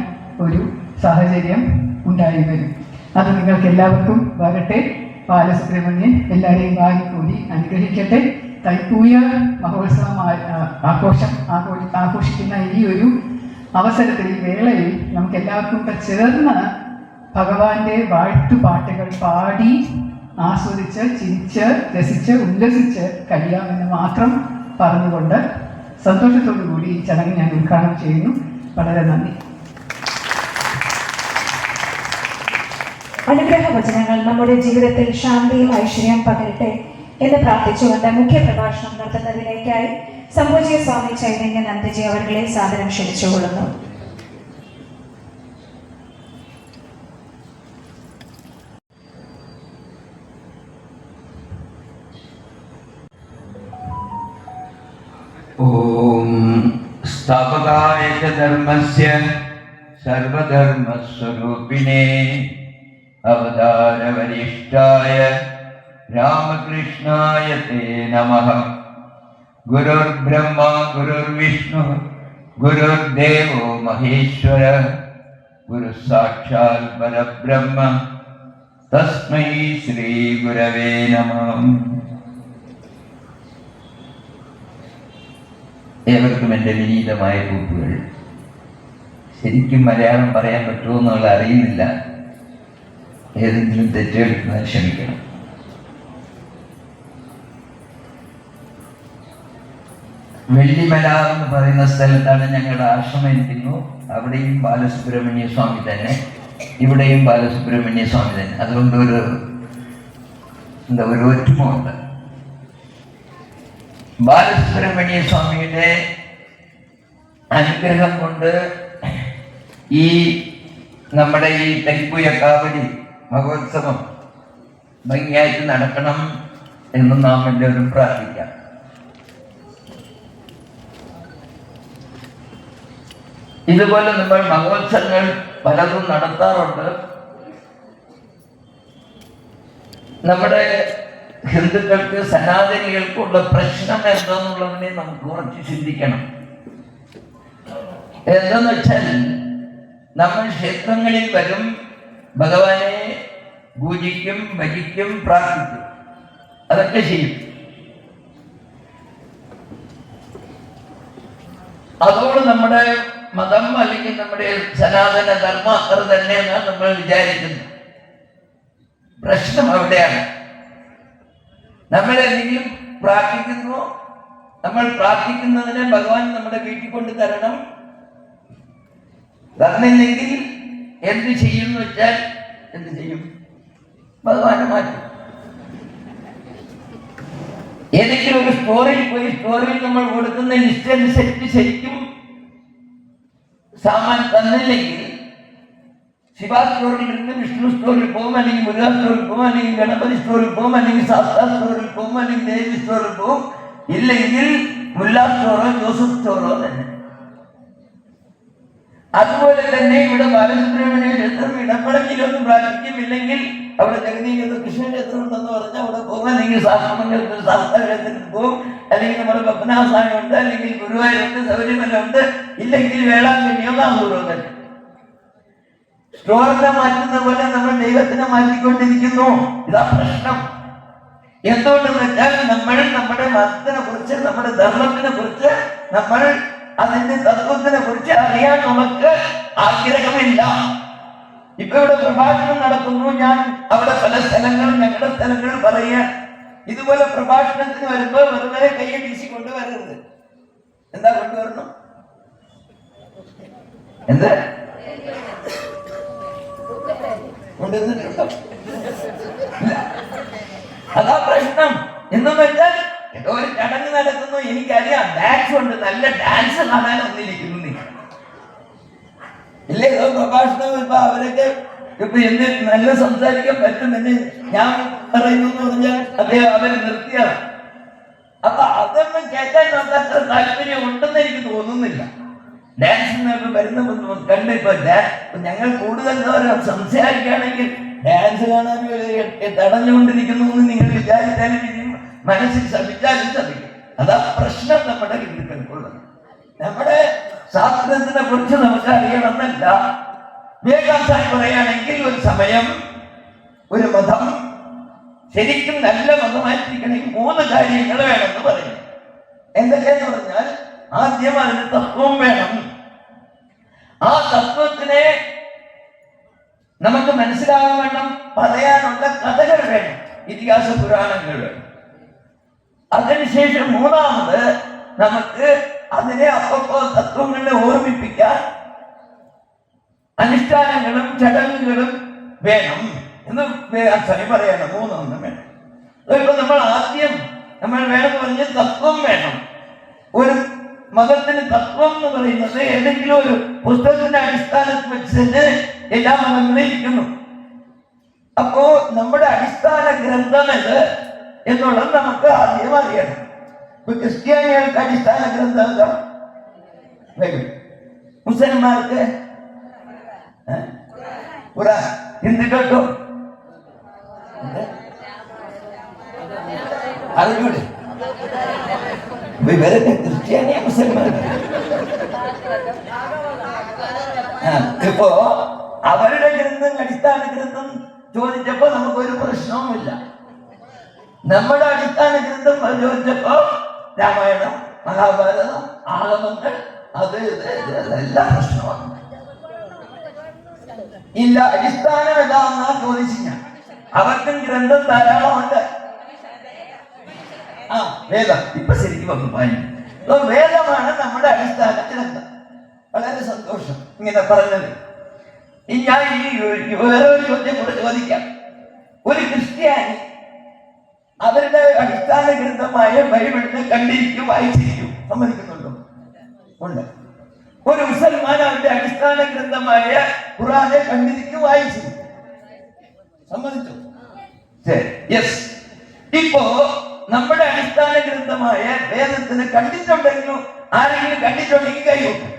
ഒരു സാഹചര്യം ഉണ്ടായി വരും. അത് നിങ്ങൾക്ക് എല്ലാവർക്കും വരട്ടെ. ബാലസുബ്രഹ്മണ്യൻ എല്ലാവരെയും വാരിക്കൂടി അനുഗ്രഹിക്കട്ടെ. തൈപ്പൂയ മഹോത്സവം ആഘോഷിക്കുന്ന ഈ ഒരു അവസരത്തിൽ, ഈ വേളയിൽ നമുക്ക് എല്ലാവർക്കും കൂടെ ചേർന്ന് ഭഗവാന്റെ വാഴ്ത്തുപാട്ടുകൾ പാടി ആസ്വദിച്ച് ചിരിച്ച് രസിച്ച് ഉല്ലസിച്ച് കഴിയാമെന്ന് മാത്രം പറഞ്ഞുകൊണ്ട് സന്തോഷത്തോടു കൂടി ഈ ചടങ്ങ് ഞാൻ ഉദ്ഘാടനം ചെയ്യുന്നു. വളരെ നന്ദി. അനുഗ്രഹ വചനങ്ങൾ നമ്മുടെ ജീവിതത്തിൽ ശാന്തിയും ഐശ്വര്യം പകരട്ടെ എന്ന് പ്രാർത്ഥിച്ചുകൊണ്ട് മുഖ്യ പ്രഭാഷണം നടത്തുന്നതിലേക്കായി സംഭൂജ്യ സ്വാമി ചൈതന്യാനന്ദജി അവരുടെ സാദരം ക്ഷണിച്ചുകൊള്ളുന്നു. ഓം സ്ഥാപകായ ച ധർമ്മസ്യ സർവധർമ്മസ്വരൂപിണേ അവതാരവരിഷ്ഠായ രാമകൃഷ്ണായ തേ നമഃ. ഗുരുർബ്രഹ്മ ഗുരുർവിഷ്ണു ഗുരുർദേവോ മഹേശ്വര ഗുരുസാക്ഷാൽ പരബ്രഹ്മ തസ്മൈ ശ്രീ ഗുരവേ നമഃ. ഏവർക്കും എൻ്റെ വിനീതമായ കൂട്ടുകൾ. ശരിക്കും മലയാളം പറയാൻ പറ്റുമോ എന്നുള്ള അറിയുന്നില്ല. ഏതെങ്കിലും തെറ്റെടുത്താൽ ക്ഷമിക്കണം. വെള്ളിമല എന്ന് പറയുന്ന സ്ഥലത്താണ് ഞങ്ങളുടെ ആശ്രമം ഇരിക്കുന്നു. അവിടെയും ബാലസുബ്രഹ്മണ്യ സ്വാമി തന്നെ, ഇവിടെയും ബാലസുബ്രഹ്മണ്യ സ്വാമി തന്നെ. അതുകൊണ്ട് ഒരു ഒറ്റുമുണ്ട്. ബാലസുബ്രഹ്മണ്യ സ്വാമിയുടെ അനുഗ്രഹം കൊണ്ട് ഈ നമ്മുടെ ഈ തൈപ്പൂയക്കാവടി മഹോത്സവം ഭംഗിയായിട്ട് നടക്കണം എന്ന് നാം എല്ലാവരും പ്രാർത്ഥിക്കാം. ഇതുപോലെ നമ്മൾ മഹോത്സവങ്ങൾ പലതും നടത്താറുണ്ട്. നമ്മുടെ ഹിന്ദുക്കൾക്ക്, സനാതനികൾക്കുള്ള പ്രശ്നം എന്താന്നുള്ളതിനെ നമുക്ക് കുറച്ച് ചിന്തിക്കണം. എന്താന്ന് വെച്ചാൽ, നമ്മൾ ക്ഷേത്രങ്ങളിൽ വരും, ഭഗവാനെ പൂജിക്കും, ഭജിക്കും, പ്രാർത്ഥിക്കും, അതൊക്കെ ചെയ്യും. അതോട് നമ്മുടെ മതം അല്ലെങ്കിൽ നമ്മുടെ സനാതന ധർമ്മം അത്ര തന്നെയെന്നാണ് നമ്മൾ വിചാരിക്കുന്നത്. പ്രശ്നം അവിടെയാണ്. നമ്മൾ എന്തെങ്കിലും പ്രാർത്ഥിക്കുന്നു, നമ്മൾ പ്രാർത്ഥിക്കുന്നതിനെ ഭഗവാൻ നമ്മുടെ വീട്ടിൽ കൊണ്ട് തരണം. തന്നില്ലെങ്കിൽ എന്ത് ചെയ്യും എന്ന് വെച്ചാൽ, എന്ത് ചെയ്യും? ഭഗവാനെ മാറ്റും. ഏതെങ്കിലും ഒരു സ്റ്റോറിൽ പോയി സ്റ്റോറിൽ നമ്മൾ കൊടുക്കുന്ന ലിസ്റ്റ് അനുസരിച്ച് ശരിക്കും സാമാൻ തന്നില്ലെങ്കിൽ ശിവ സ്റ്റോറിൽ നിന്ന് വിഷ്ണു സ്റ്റോറിൽ പോകും, അല്ലെങ്കിൽ മുരുക സ്റ്റോറിൽ പോകും, അല്ലെങ്കിൽ ഗണപതി സ്റ്റോറിൽ പോകും, അല്ലെങ്കിൽ ശാസ്ത്ര സ്റ്റോറിൽ പോകും, അല്ലെങ്കിൽ ദേവി സ്റ്റോറിൽ പോകും. ഇല്ലെങ്കിൽ മുല്ല സ്റ്റോറോ ജോസഫ് സ്റ്റോറോ തന്നെ. അതുപോലെ തന്നെ ഇവിടെ ബാലസുബ്രഹ്മണ്യ ക്ഷേത്രം ഇടപ്പളക്കിലൊന്നും പ്രാർത്ഥിക്കുമില്ലെങ്കിൽ അവിടെ ജഗതീകൃത കൃഷ്ണ ക്ഷേത്രം ഉണ്ടെന്ന് പറഞ്ഞാൽ അവിടെ പോകും, അല്ലെങ്കിൽ ശാസ്ത്രമംഗലത്തിൽ ശാസ്ത്ര ക്ഷേത്രത്തിൽ പോകും, അല്ലെങ്കിൽ നമ്മുടെ പത്മനാഭസ്വാമി ഉണ്ട്, അല്ലെങ്കിൽ ഗുരുവായൂരുണ്ട്, ശബരിമല ഉണ്ട്, ഇല്ലെങ്കിൽ വേളാങ്കണ്ണിയോ നാസൂറോ തന്നെ. സ്റ്റോറിനെ മാറ്റുന്ന പോലെ നമ്മൾ ദൈവത്തിനെ മാറ്റിക്കൊണ്ടിരിക്കുന്നു. ഇതാ പ്രശ്നം. എന്തുകൊണ്ടെന്ന് വെച്ചാൽ, നമ്മൾ നമ്മുടെ മതത്തിനെ കുറിച്ച്, നമ്മുടെ ധർമ്മത്തിനെ കുറിച്ച്, നമ്മൾ അതിന്റെ തത്വത്തിനെ കുറിച്ച് അറിയാൻ നമുക്ക് ആഗ്രഹമില്ല. ഇപ്പൊ ഇവിടെ പ്രഭാഷണം നടത്തുന്നു, ഞാൻ അവിടെ പല സ്ഥലങ്ങളും ഞങ്ങളുടെ സ്ഥലങ്ങൾ പറയാൻ. ഇതുപോലെ പ്രഭാഷണത്തിന് വരുമ്പോ വെറുതെ കൈയെ വീശി കൊണ്ടുവരരുത്. എന്താ കൊണ്ടുവരണം? എന്താ കൊണ്ടുവന്നിട്ടുണ്ടോ? അതാ പ്രശ്നം. എന്നെന്ന് വെച്ചാൽ ഏതോ ഒരു ചടങ്ങ് നടത്തുന്നു, എനിക്കറിയാം, ഡാൻസ് ഉണ്ട്, നല്ല ഡാൻസ് കാണാൻ ഒന്നിരിക്കുന്നു. ഇല്ല, ഏതോ പ്രഭാഷണം ഇപ്പൊ അവരൊക്കെ ഇപ്പൊ എന്ത് നല്ല സംസാരിക്കാൻ പറ്റുമെന്ന് ഞാൻ പറയുന്നു എന്ന് പറഞ്ഞാൽ അദ്ദേഹം അവര് നിർത്തിയാണ്. അപ്പൊ അതൊന്നും കേൾക്കാൻ നമുക്ക് അത്ര താല്പര്യം ഉണ്ടെന്ന് എനിക്ക് തോന്നുന്നില്ല. ഡാൻസിനൊക്കെ വരുന്ന കണ്ടിപ്പോ ഞങ്ങൾ കൂടുതൽ സംസാരിക്കുകയാണെങ്കിൽ ഡാൻസ് കാണാൻ തടഞ്ഞുകൊണ്ടിരിക്കുന്നു എന്ന് നിങ്ങൾ വിചാരിച്ചാലും മനസ്സിൽ ശപിച്ചാലും ശപിക്കും. അതാ പ്രശ്നം നമ്മുടെ ഹിന്ദുക്കൾക്കുള്ളത്. നമ്മുടെ ശാസ്ത്രത്തിനെ കുറിച്ച് നമുക്ക് അറിയണമെന്നല്ല. വിവേകാനന്ദ പറയുകയാണെങ്കിൽ, ഒരു സമയം ഒരു മതം ശരിക്കും നല്ല മതമായിരിക്കണമെങ്കിൽ 3 കാര്യങ്ങൾ വേണമെന്ന് പറയും. എന്തൊക്കെയെന്ന് പറഞ്ഞാൽ, ആദ്യം അതിന് തത്വം വേണം. ആ തത്വത്തിനെ നമുക്ക് മനസ്സിലാകാൻ വേണം പറയാനുള്ള കഥകൾ വേണം, ഇതിഹാസ പുരാണങ്ങൾ വേണം. അതിനുശേഷം മൂന്നാമത് നമുക്ക് അതിനെ അപ്പപ്പോ തത്വങ്ങളെ ഓർമ്മിപ്പിക്കാൻ അനുഷ്ഠാനങ്ങളും ചടങ്ങുകളും വേണം എന്ന് സ്വാമി പറയണം. 3 വേണം. ഇപ്പൊ നമ്മൾ ആദ്യം നമ്മൾ വേണമെന്ന് പറഞ്ഞ തത്വം വേണം. ഒരു മതത്തിന് തത്വം എന്ന് പറയുന്നത് ഏതെങ്കിലും ഒരു പുസ്തകത്തിന്റെ അടിസ്ഥാനത്തിൽ വെച്ചിട്ട് എല്ലാ മതങ്ങളും ഇരിക്കുന്നു. അപ്പോ നമ്മുടെ അടിസ്ഥാന ഗ്രന്ഥം ഇത് എന്നുള്ളത് നമുക്ക് ആദ്യം അറിയണം. ഇപ്പൊ ക്രിസ്ത്യാനികൾക്ക് അടിസ്ഥാന ഗ്രന്ഥം എന്താ? മുസ്ലിംമാർക്ക് ഖുർആൻ, ഹിന്ദുക്കൾക്കോ അറിഞ്ഞൂടെ? ഇവരൊക്കെ ക്രിസ്ത്യാനിയ മുസ്ലിംമാരാണ്. ഇപ്പോ അവരുടെ ഗ്രന്ഥം, അടിസ്ഥാന ഗ്രന്ഥം ചോദിച്ചപ്പോ നമുക്കൊരു പ്രശ്നവുമില്ല. നമ്മുടെ അടിസ്ഥാന ഗ്രന്ഥം ചോദിച്ചപ്പോ രാമായണം, മഹാഭാരതം, ആഗമങ്ങൾ, അത് എല്ലാം പ്രശ്നമാണ്. ഇല്ല, അടിസ്ഥാനം ഏതാന്നാ ചോദിച്ചു ഞാൻ. അവർക്കും ഗ്രന്ഥം ധാരാളമുണ്ട്. ആ, വേദം ഇപ്പൊ ശരിക്കും വന്നു പായും. വേദമാണ് നമ്മുടെ അടിസ്ഥാന ഗ്രന്ഥം. വളരെ സന്തോഷം ഇങ്ങനെ പറഞ്ഞത്. ഞാൻ ഈ വേറൊരു ചോദ്യം കൂടെ ചോദിക്കാം. ഒരു ക്രിസ്ത്യാനി അവരുടെ അടിസ്ഥാന ഗ്രന്ഥമായ ബൈബിളിനെ കണ്ടിരിക്കും, വായിച്ചിരിക്കും, സമ്മതിക്കുന്നുണ്ടോ? ഉണ്ട്. ഒരു മുസൽമാൻ അവരുടെ അടിസ്ഥാന ഗ്രന്ഥമായ ഖുർആനെ കണ്ടിരിക്കും, വായിച്ചിരിക്കും, സമ്മതിച്ചു? യെസ്. ഇപ്പോ നമ്മുടെ അടിസ്ഥാന ഗ്രന്ഥമായ വേദത്തിന് കണ്ടിട്ടുണ്ടെങ്കിലും ആരെങ്കിലും കണ്ടിട്ടുണ്ടെങ്കിൽ കൈകൊടുക്കും.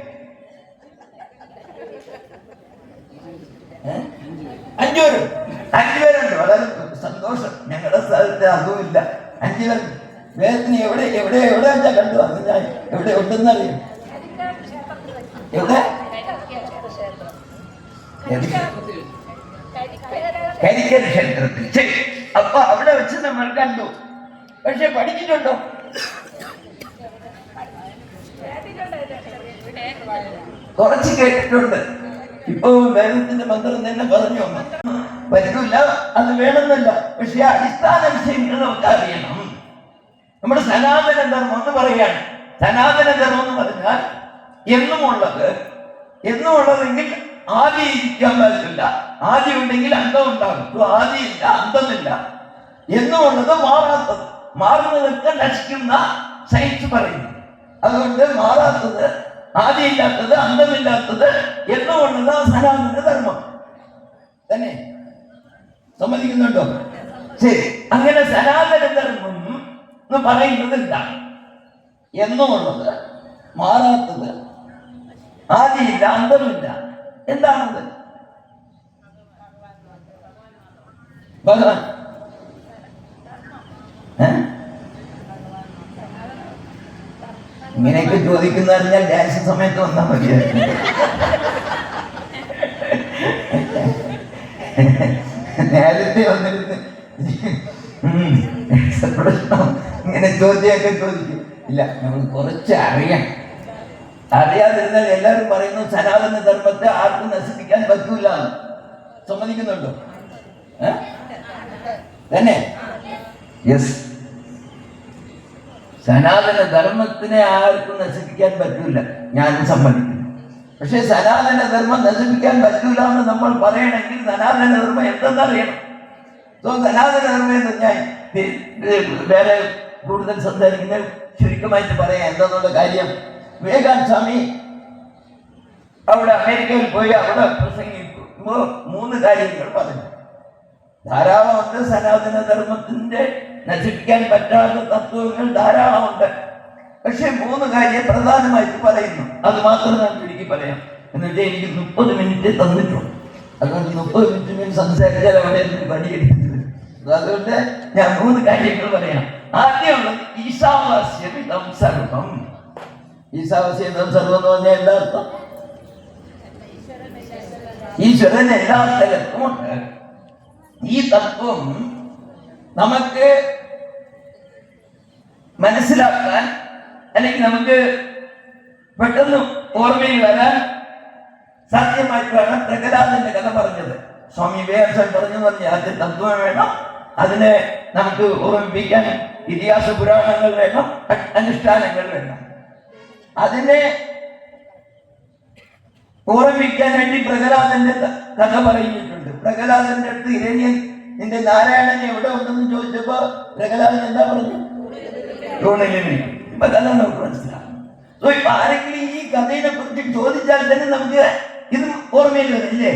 5 പേരുണ്ട്. വളരെ സന്തോഷം. ഞങ്ങളുടെ സ്ഥലത്ത് അതുമില്ല. 5 പേരുണ്ട്. വേദത്തിന് എവിടെ എവിടെ എവിടെ വെച്ചാ കണ്ടു? അത് ഞാൻ എവിടെ ഉണ്ടെന്നറിയാം. എവിടെ? കരിക്കൽ ക്ഷേത്രത്തിൽ. ശരി, അപ്പൊ അവിടെ വെച്ച് നമ്മൾ കണ്ടു. പക്ഷെ പഠിച്ചിട്ടുണ്ടോ? കുറച്ച് കേട്ടിട്ടുണ്ട്. ഇപ്പൊ വേദത്തിന്റെ മന്ത്രം തന്നെ പറഞ്ഞു പറ്റില്ല, അത് വേണമെന്നല്ല. പക്ഷെ അടിസ്ഥാന വിഷയങ്ങൾ നമുക്ക് അറിയണം. നമ്മുടെ സനാതന ധർമ്മം എന്ന് പറയാണ്. സനാതന ധർമ്മം എന്ന് പറഞ്ഞാൽ എന്നുമുള്ളതെങ്കിൽ ആദി ഇരിക്കാൻ പറ്റില്ല. ആദി ഉണ്ടെങ്കിൽ അന്തം ഉണ്ടാകും. ആദിയില്ല, അന്തമില്ല. എന്നുമുള്ളത് മാറാത്തത്, മാറുന്നതൊക്കെ നശിക്കുന്ന സയൻസ് പറയുന്നു. അതുകൊണ്ട് മാറാത്തത്, ആദിയില്ലാത്തത്, അന്തമില്ലാത്തത് എന്നുമുള്ളത് സനാതന ധർമ്മം തന്നെ. സമ്മതിക്കുന്നുണ്ടോ? ശരി. അങ്ങനെ സനാതന ധർമ്മം എന്ന് പറയുന്നത് എന്താണ്? എന്നുമുള്ളത്, മാറാത്തത്, ആദിയില്ല, അന്തമില്ല. എന്താണത്? ഭഗവാൻ. ഇങ്ങനെയൊക്കെ ചോദിക്കുന്ന അറിഞ്ഞാൽ ഡാൻസ് സമയത്ത് വന്നാൽ മതിയായിരുന്നു. നേരത്തെ വന്നിരുന്ന് ഇങ്ങനെ ചോദ്യമൊക്കെ ചോദിക്കും. ഇല്ല, നമ്മൾ കുറച്ച് അറിയാതിരുന്നാൽ എല്ലാവരും പറയുന്നു സനാതന ധർമ്മത്തെ ആർക്കും നശിപ്പിക്കാൻ പറ്റൂല. സമ്മതിക്കുന്നുണ്ടോ? തന്നെ? യെസ്. സനാതന ധർമ്മത്തിനെ ആർക്കും നശിപ്പിക്കാൻ പറ്റൂല, ഞാനും സമ്മതിക്കുന്നു. പക്ഷെ സനാതന ധർമ്മം നശിപ്പിക്കാൻ പറ്റൂല എന്ന് നമ്മൾ പറയണമെങ്കിൽ സനാതന ധർമ്മം എന്തെന്നറിയണം. സനാതന ധർമ്മം എന്ന് ഞാൻ വേറെ കൂടുതൽ സംസാരിക്കുന്ന ചുരുക്കമായിട്ട് പറയാം എന്താന്നുള്ള കാര്യം. വിവേകാനന്ദ സ്വാമി അവിടെ അമേരിക്കയിൽ പോയി അവിടെ പ്രസംഗിക്കുമ്പോൾ 3 കാര്യങ്ങൾ പറഞ്ഞു. ധാരാളമുണ്ട്. സനാതന ധർമ്മത്തിന്റെ നശിപ്പിക്കാൻ പറ്റാത്ത തത്വങ്ങൾ ധാരാളമുണ്ട്. പക്ഷെ 3 കാര്യം പ്രധാനമായിട്ട് പറയുന്നു. അത് മാത്രം ഞാൻ ചുരുക്കി പറയാം. എന്നിട്ട് എനിക്ക് 30 മിനിറ്റ് തന്നിട്ടുണ്ട്. അതുകൊണ്ട് 30 മിനിറ്റ് സംസാരിച്ചാൽ അവിടെ എനിക്ക് പണിയെടുക്കുന്നത്. അതുകൊണ്ട് ഞാൻ 3 കാര്യങ്ങൾ പറയാം. ആദ്യമുള്ളത് ഈശാവാസ്യമിതം സർവം. ഈശാവാസ്യമിതം സർവം എന്ന് പറഞ്ഞാൽ എന്താ അർത്ഥം? ഈശ്വരൻ എല്ലാ സ്ഥലത്തും ഉണ്ട്. ഈ തത്വം നമുക്ക് മനസ്സിലാക്കാൻ അല്ലെങ്കിൽ നമുക്ക് പെട്ടെന്ന് ഓർമ്മയിൽ വരാൻ സാധ്യമായിട്ടാണ് പ്രഹ്ലാദന്റെ കഥ പറഞ്ഞത്. സ്വാമി വിവേകാനന്ദൻ പറഞ്ഞു അതിന്റെ തത്വം വേണം, അതിനെ നമുക്ക് ഓർമ്മിപ്പിക്കാൻ ഇതിഹാസ പുരാണങ്ങൾ വേണം, അനുഷ്ഠാനങ്ങൾ വേണം. അതിനെ ഓർമ്മിക്കാൻ വേണ്ടി പ്രഹ്ലാദന്റെ കഥ പറഞ്ഞിട്ടുണ്ട്. പ്രഹ്ലാദന്റെ അടുത്ത് ഇരണ്യൻ നിന്റെ നാരായണനെ എവിടെ ഉണ്ടെന്ന് ചോദിച്ചപ്പോ പ്രഹ്ലാദൻ എന്താ പറഞ്ഞു? ഇപ്പൊ കഥ നമുക്ക് മനസ്സിലാവും. ഇപ്പൊ ആരെങ്കിലും ഈ കഥയെ കുറിച്ച് ചോദിച്ചാൽ തന്നെ നമുക്ക് ഇത് ഓർമ്മയിൽ വരില്ലേ?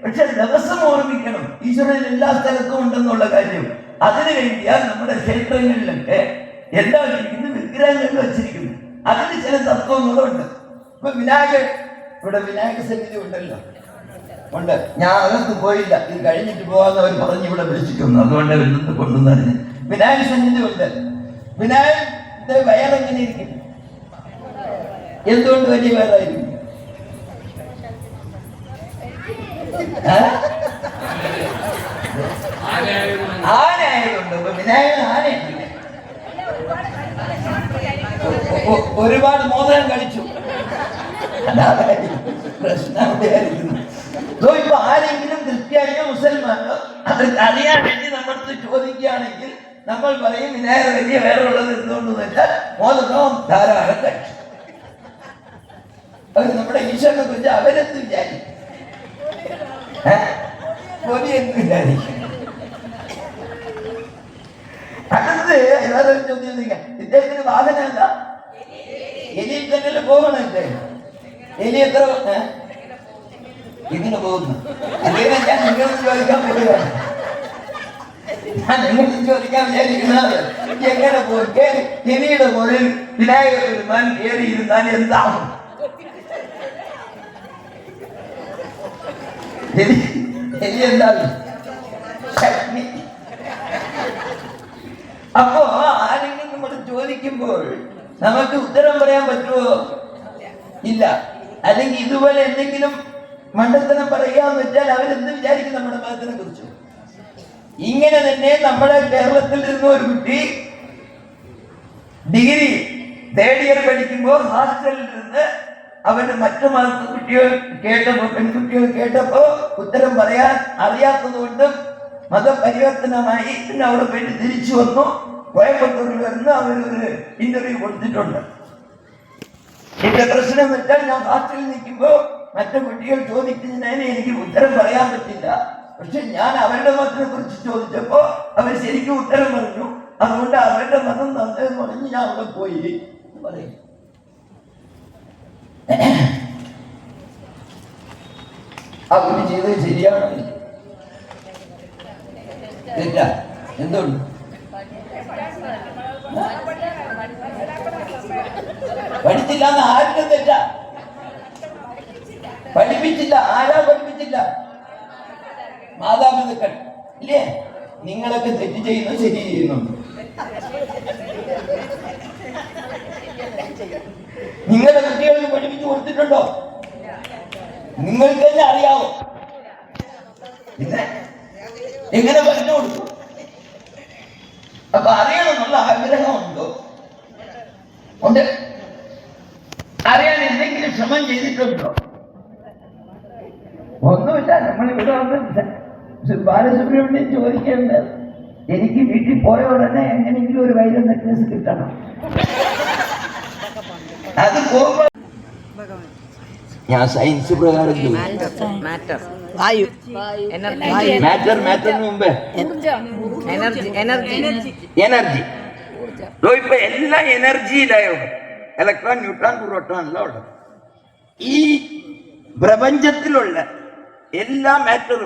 പക്ഷെ ദിവസം ഓർമ്മിക്കണം ഈശ്വരൻ എല്ലാ സ്ഥലത്തും ഉണ്ടെന്നുള്ള കാര്യം. അതിനു വേണ്ടിയാൽ നമ്മുടെ ക്ഷേത്രങ്ങളിലൊക്കെ എന്താ വെച്ചിരിക്കുന്നു? വിഗ്രഹങ്ങളിൽ വെച്ചിരിക്കുന്നു. അതിന് ചില തത്വങ്ങളുണ്ട്. ഇപ്പൊ ഇവിടെ വിനായക സന്നിധി ഉണ്ടല്ലോ, ഉണ്ട്. ഞാൻ അകത്ത് പോയില്ല, ഇത് കഴിഞ്ഞിട്ട് പോകാന്ന് അവർ പറഞ്ഞ് ഇവിടെ വിളിച്ചിട്ടുണ്ട്. അതുകൊണ്ട് ഇന്നത്തെ കൊണ്ടുവന്നറിഞ്ഞ് വിനായക സന്നിധി ഉണ്ട്. വിനായകന്റെ വയറെങ്ങനെ ഇരിക്കും? എന്തുകൊണ്ട് വലിയ വയറായിരിക്കും? ആനയായതുകൊണ്ട് ഇപ്പൊ വിനായകൻ ആനയല്ലേ. ഒരുപാട് മോദനം കളിച്ചു, പ്രശ്നം അവിടെയായിരിക്കുന്നു. ഇപ്പൊ ആരെങ്കിലും ക്രിസ്ത്യാനിയോ മുസൽമാനോ അവർക്ക് അറിയാൻ വേണ്ടി നമ്മുടെ ചോദിക്കുകയാണെങ്കിൽ നമ്മൾ പറയും വിനായകർ വലിയ വേറെ ഉള്ളത് എന്തുകൊണ്ടെന്ന് വെച്ചാൽ മോദനവും ധാരാളം കഴിച്ചു. അത് നമ്മുടെ ഈശ്വരനെ കുറിച്ച് അവരെന്ത് വിചാരിക്കും, എന്ത് വിചാരിക്കും? അടുത്ത് വേറെ ചോദ്യം ചോദിക്കാം. ഇദ്ദേഹത്തിന് വാഹനം എന്താ? എലിയിൽ തന്നെ പോകണം ഇദ്ദേഹം. എലി എത്ര ഇങ്ങനെ പോകുന്നു? അല്ലെങ്കിൽ ഞാൻ നിങ്ങളോട് ചോദിക്കാൻ പോവുകയാണ്. ഞാൻ നിങ്ങളോട് ചോദിക്കാൻ വിചാരിക്കുന്നത് എങ്ങനെ പോകും? എലിയുടെ മുകളിൽ വിനായക പെരുമാൻ കയറിയിരുന്നാൽ എന്താവും? എലി എന്താവും? അപ്പോ ആരെങ്കിലും നമ്മൾ ചോദിക്കുമ്പോൾ നമുക്ക് ഉത്തരം പറയാൻ പറ്റുമോ? ഇല്ല. അല്ലെങ്കിൽ ഇതുപോലെ എന്തെങ്കിലും മണ്ടത്തരം പറയാന്ന് വെച്ചാൽ അവരെന്ത് വിചാരിക്കും നമ്മുടെ മതത്തിനെ കുറിച്ച്? ഇങ്ങനെ തന്നെ നമ്മുടെ കേരളത്തിൽ ഇരുന്ന ഒരു കുട്ടി ഡിഗ്രി 3rd ഇയർ പഠിക്കുമ്പോൾ ഹോസ്റ്റലിൽ നിന്ന് അവന് മറ്റു മതത്തെ കുട്ടികൾ പെൺകുട്ടികൾ കേട്ടപ്പോ ഉത്തരം പറയാൻ അറിയാത്തത് കൊണ്ടും മതപരിവർത്തനമായി പിന്നെ അവിടെ പോയിട്ട് തിരിച്ചു വന്നു. കോയമ്പത്തൂരിൽ വരുന്ന അവരൊരു ഇന്റർവ്യൂ കൊടുത്തിട്ടുണ്ട്. എന്റെ പ്രശ്നം വെച്ചാൽ ഞാൻ ഹോസ്റ്റലിൽ നിൽക്കുമ്പോൾ മറ്റു കുട്ടികൾ ചോദിക്കുന്നതിന് എനിക്ക് ഉത്തരം പറയാൻ പറ്റില്ല. പക്ഷെ ഞാൻ അവരുടെ മതത്തിനെ കുറിച്ച് ചോദിച്ചപ്പോ അവർ ശരിക്കും ഉത്തരം പറഞ്ഞു. അതുകൊണ്ട് അവരുടെ മതം നന്നതെന്ന് പറഞ്ഞ് ഞാൻ അവിടെ പോയി പറയും. ആ കുട്ടി ചെയ്തത് ശരിയാണോ? തെറ്റാ? എന്തുകൊണ്ട്? പഠിച്ചില്ല എന്ന് ആർക്കും തെറ്റാ? പഠിപ്പിച്ചില്ല. ആരാ പഠിപ്പിച്ചില്ല? മാതാപിതാക്കൾ ഇല്ലേ? നിങ്ങളൊക്കെ തെറ്റ് ചെയ്യുന്നു, ശരി ചെയ്യുന്നുണ്ട്. നിങ്ങളുടെ കുട്ടികൾക്ക് പഠിപ്പിച്ചു കൊടുത്തിട്ടുണ്ടോ? നിങ്ങൾക്ക് തന്നെ അറിയാവോ? പിന്നെ എങ്ങനെ പറഞ്ഞു കൊടുത്തു? അപ്പൊ അറിയണമെന്നുള്ള ആഗ്രഹമുണ്ടോ? ഉണ്ട്. അറിയാൻ എന്തെങ്കിലും ശ്രമം ചെയ്തിട്ടുണ്ടോ? ഒന്നുമില്ല. നമ്മൾ ഇവിടെ വന്ന് ബാലസുബ്രഹ്മണ്യം ചോദിക്കേണ്ടത് എനിക്ക് വീട്ടിൽ പോയ ഉടനെ എങ്ങനെയെങ്കിലും ഒരു വൈദ്യ നെക്ലേസ് കിട്ടണം. അത് പോകുമ്പോൾ ഞാൻ സയൻസ് പ്രകാരം മാറ്ററിന് മുമ്പേ എനർജി ഇപ്പൊ എല്ലാം എനർജിയിലായോ? ഇലക്ട്രോൺ, ന്യൂട്രോൺ, പ്രോട്ടോൺ എല്ലാം ഉള്ളത്. ഈ പ്രപഞ്ചത്തിലുള്ള എല്ലാ മാറ്ററും